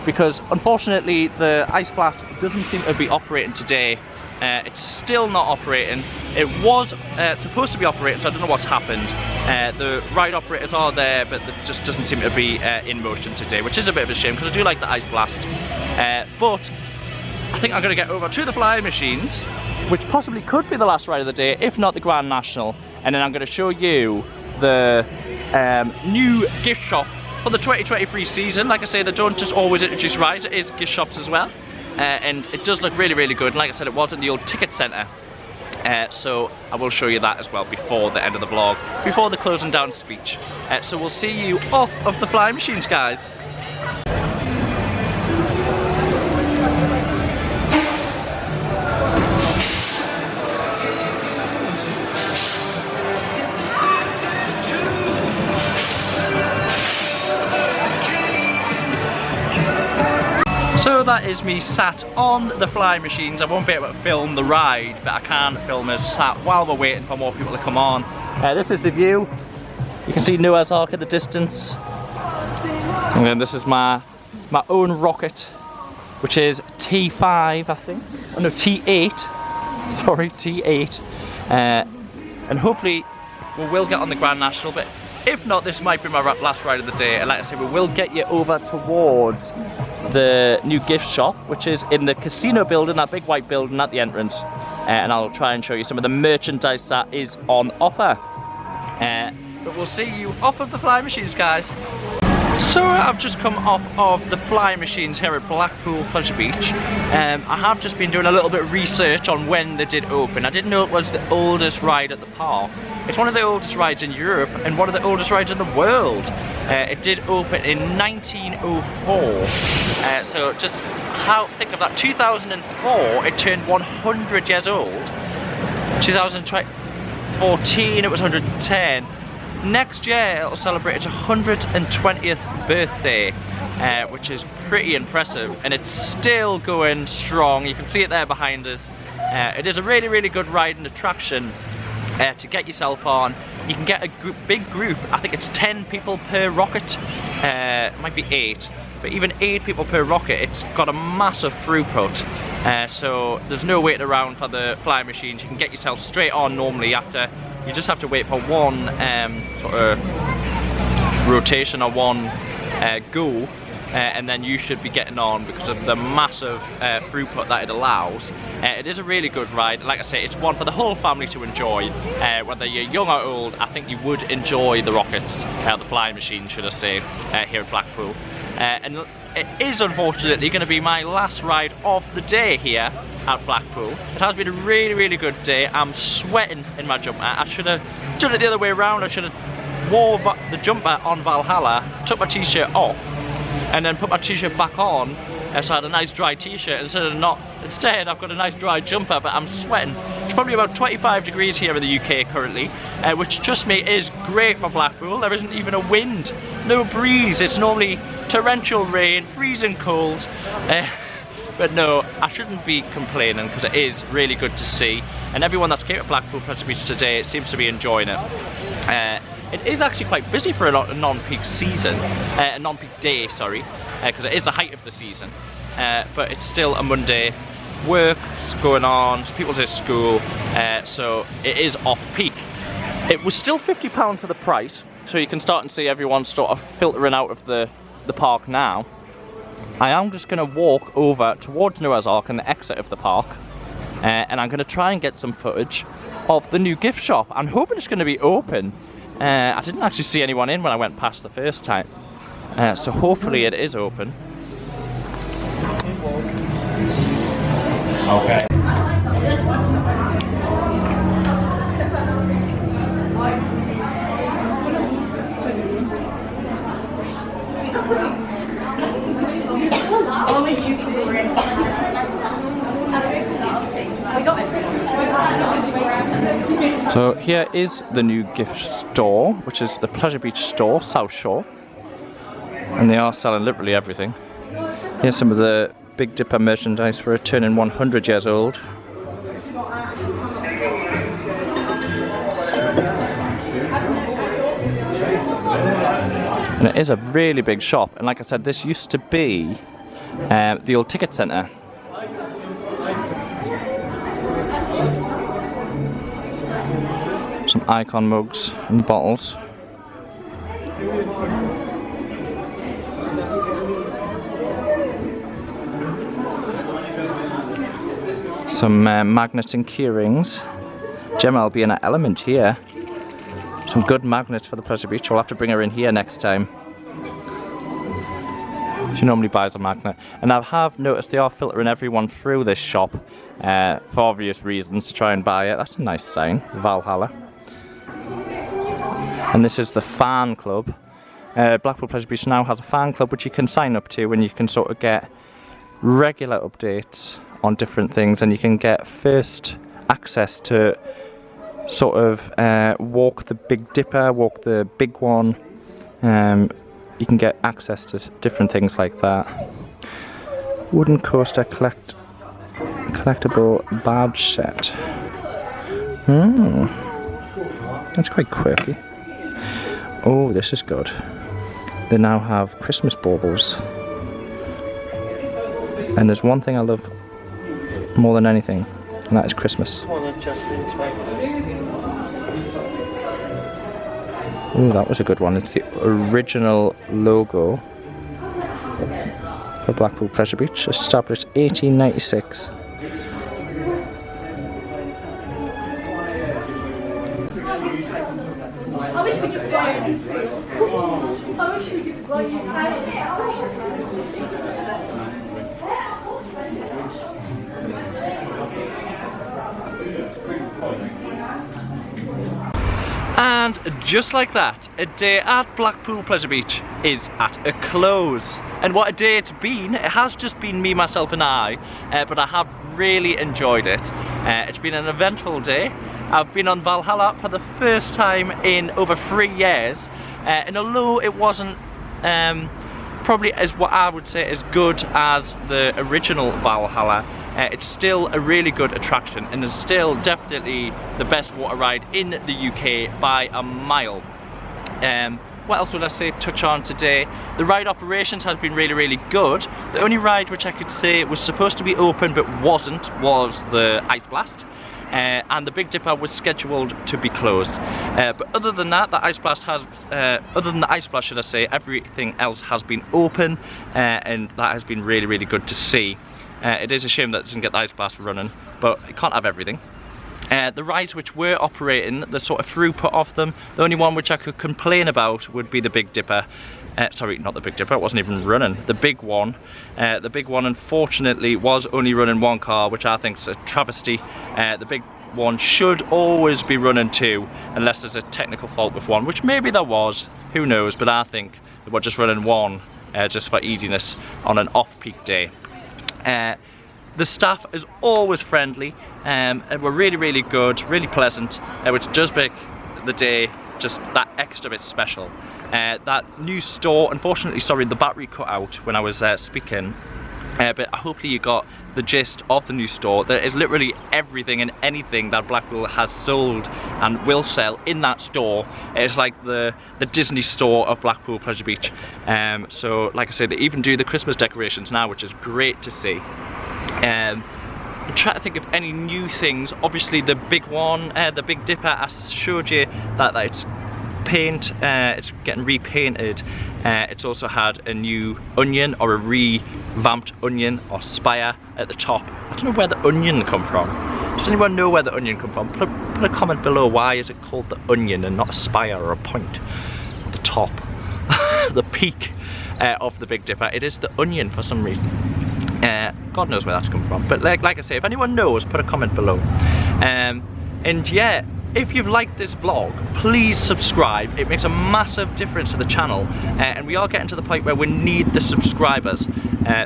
Because unfortunately the Ice Blast doesn't seem to be operating today. It's still not operating. It was supposed to be operating, so I don't know what's happened. The ride operators are there, but it just doesn't seem to be in motion today, which is a bit of a shame because I do like the Ice Blast. But I think I'm going to get over to the flying machines, which possibly could be the last ride of the day, if not the Grand National. And then I'm going to show you the new gift shop for the 2023 season. Like I say, they don't just always introduce rides, it is gift shops as well. And it does look really good. And like I said, it was in the old ticket centre. So I will show you that as well before the end of the vlog, before the closing down speech. So we'll see you off of the flying machines, guys. So that is me sat on the flying machines. I won't be able to film the ride, but I can film us sat while we're waiting for more people to come on. This is the view. You can see Noah's Ark at the distance. And then this is my own rocket, which is T5, I think. Oh no, T8. Sorry, T8. And hopefully we will get on the Grand National, but if not, this might be my last ride of the day. And like I say, we will get you over towards the new gift shop, which is in the casino building, that big white building at the entrance. And I'll try and show you some of the merchandise that is on offer. But we'll see you off of the fly machines, guys. So I've just come off of the fly machines here at Blackpool Pleasure Beach. I have just been doing a little bit of research on when they did open. I didn't know it was the oldest ride at the park. It's one of the oldest rides in Europe and one of the oldest rides in the world. It did open in 1904. So just think of that, 2004 it turned 100 years old. 2014 it was 110. Next year it'll celebrate its 120th birthday, which is pretty impressive, and it's still going strong. You can see it there behind us. It is a really, really good ride and attraction to get yourself on. You can get a big group. I think it's 10 people per rocket. It might be 8, but even 8 people per rocket. It's got a massive throughput, so there's no waiting around for the fly machines. You can get yourself straight on normally after. You just have to wait for one sort of rotation or one go, and then you should be getting on because of the massive throughput that it allows. It is a really good ride. Like I say, it's one for the whole family to enjoy. Whether you're young or old, I think you would enjoy the rockets, the fly machine, should I say, here at Blackpool. And it is unfortunately going to be my last ride of the day here at Blackpool. It has been a really, really good day. I'm sweating in my jumper. I should have done it the other way around. I should have wore the jumper on Valhalla, took my t-shirt off, and then put my t-shirt back on, so I had a nice dry t-shirt instead I've got a nice dry jumper, but I'm sweating. It's probably about 25 degrees here in the UK currently, which trust me is great for Blackpool. There isn't even a wind, no breeze. It's normally torrential rain, freezing cold. But no, I shouldn't be complaining because it is really good to see, and everyone that's came to Blackpool Pleasure Beach today seems to be enjoying it. It is actually quite busy for a non-peak season, a non-peak day, sorry, because it is the height of the season. But it's still a Monday. Work's going on, people's at school, so it is off-peak. It was still £50 for the price, so you can start and see everyone sort of filtering out of the park now. I am just going to walk over towards Noah's Ark and the exit of the park, and I'm going to try and get some footage of the new gift shop. I'm hoping it's going to be open. I didn't actually see anyone in when I went past the first time, so hopefully it is open. Okay. So here is the new gift store, which is the Pleasure Beach store, South Shore, and they are selling literally everything. Here's some of the Big Dipper merchandise for it turning 100 years old. And it is a really big shop, and like I said, this used to be the old ticket centre. Some icon mugs and bottles. Some magnets and key rings. Gemma will be in an element here. Some good magnets for the Pleasure Beach. We'll have to bring her in here next time. She normally buys a magnet. And I have noticed they are filtering everyone through this shop for obvious reasons to try and buy it. That's a nice sign, Valhalla. And this is the fan club. Blackpool Pleasure Beach now has a fan club which you can sign up to, and you can sort of get regular updates on different things, and you can get first access to sort of walk the Big Dipper, walk the big one. You can get access to different things like that. Wooden coaster collectible badge set. That's quite quirky. Oh, this is good. They now have Christmas baubles. And there's one thing I love more than anything, and that is Christmas. Ooh, that was a good one. It's the original logo for Blackpool Pleasure Beach, established 1896. I wish we could fly. I wish we could fly. And just like that, a day at Blackpool Pleasure Beach is at a close. And what a day it's been. It has just been me, myself and I, but I have really enjoyed it. It's been an eventful day. I've been on Valhalla for the first time in over 3 years, and although it wasn't probably as what I would say as good as the original Valhalla, it's still a really good attraction and is still definitely the best water ride in the UK by a mile. What else would I say touch on today? The ride operations has been really good. The only ride which I could say was supposed to be open but wasn't was the Ice Blast. And the Big Dipper was scheduled to be closed. But other than that, the Ice Blast has, other than the Ice Blast, should I say, everything else has been open, and that has been really good to see. It is a shame that it didn't get the Ice Blast running, but it can't have everything. The rides which were operating, the sort of throughput of them, the only one which I could complain about would be the Big Dipper. Sorry, not the Big Dipper, it wasn't even running. The big one. The big one unfortunately was only running one car, which I think is a travesty. The big one should always be running two, unless there's a technical fault with one, which maybe there was, who knows, but I think they were just running one just for easiness on an off-peak day. The staff is always friendly, and we're really good, really pleasant, which does make the day just that extra bit special. That new store, unfortunately, sorry, the battery cut out when I was speaking, but hopefully you got the gist of the new store. There is literally everything and anything that Blackpool has sold and will sell in that store. It's like the Disney store of Blackpool Pleasure Beach. So like I say, they even do the Christmas decorations now, which is great to see. I'm trying to think of any new things. Obviously the big one, the Big Dipper, I showed you that it's paint, it's getting repainted. It's also had a new onion, or a revamped onion or spire at the top. I don't know where the onion come from. Does anyone know where the onion come from? Put a comment below, why is it called the onion and not a spire or a point at the top. The peak of the Big Dipper, it is the onion for some reason. God knows where that's come from, but like I say, if anyone knows, put a comment below. And yeah, if you've liked this vlog, please subscribe. It makes a massive difference to the channel, and we are getting to the point where we need the subscribers.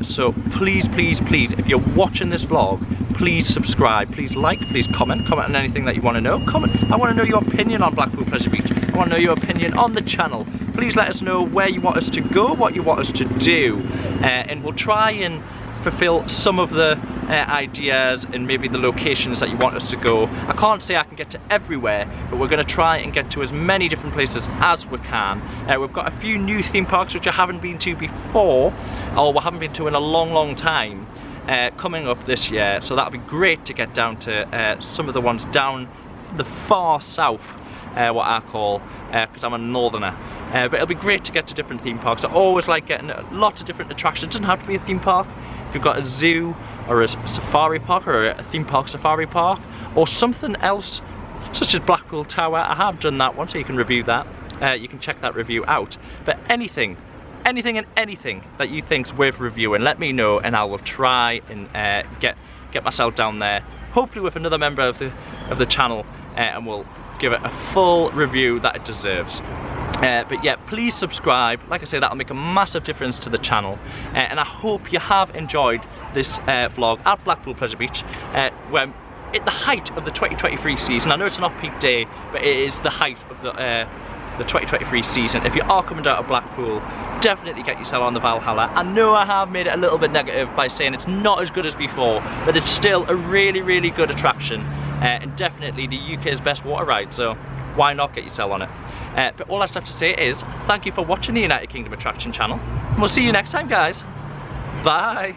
So please, if you're watching this vlog, please subscribe, please like, please comment on anything that you want to know. I want to know your opinion on Blackpool Pleasure Beach. I want to know your opinion on the channel. Please let us know where you want us to go, what you want us to do, and we'll try and fulfill some of the ideas and maybe the locations that you want us to go. I can't say I can get to everywhere, but we're going to try and get to as many different places as we can. We've got a few new theme parks which I haven't been to before, or we haven't been to in a long time, coming up this year, so that'll be great to get down to some of the ones down the far south, what I call, because I'm a northerner. But it'll be great to get to different theme parks. I always like getting lots of different attractions. It doesn't have to be a theme park. If you've got a zoo or a safari park or a theme park safari park or something else such as Blackpool Tower, I have done that one, so you can review that. You can check that review out. But anything that you think's worth reviewing, let me know, and I will try and get myself down there, hopefully with another member of the channel, and we'll give it a full review that it deserves. But yeah, please subscribe. Like I say, that'll make a massive difference to the channel, and I hope you have enjoyed this vlog at Blackpool Pleasure Beach. We're at the height of the 2023 season. I know it's an off-peak day, but it is the height of the 2023 season. If you are coming down to Blackpool, definitely get yourself on the Valhalla. I know I have made it a little bit negative by saying it's not as good as before, but it's still a really good attraction, and definitely the UK's best water ride, so why not get yourself on it? But all I have to say is thank you for watching the United Kingdom Attraction channel, and we'll see you next time, guys. Bye.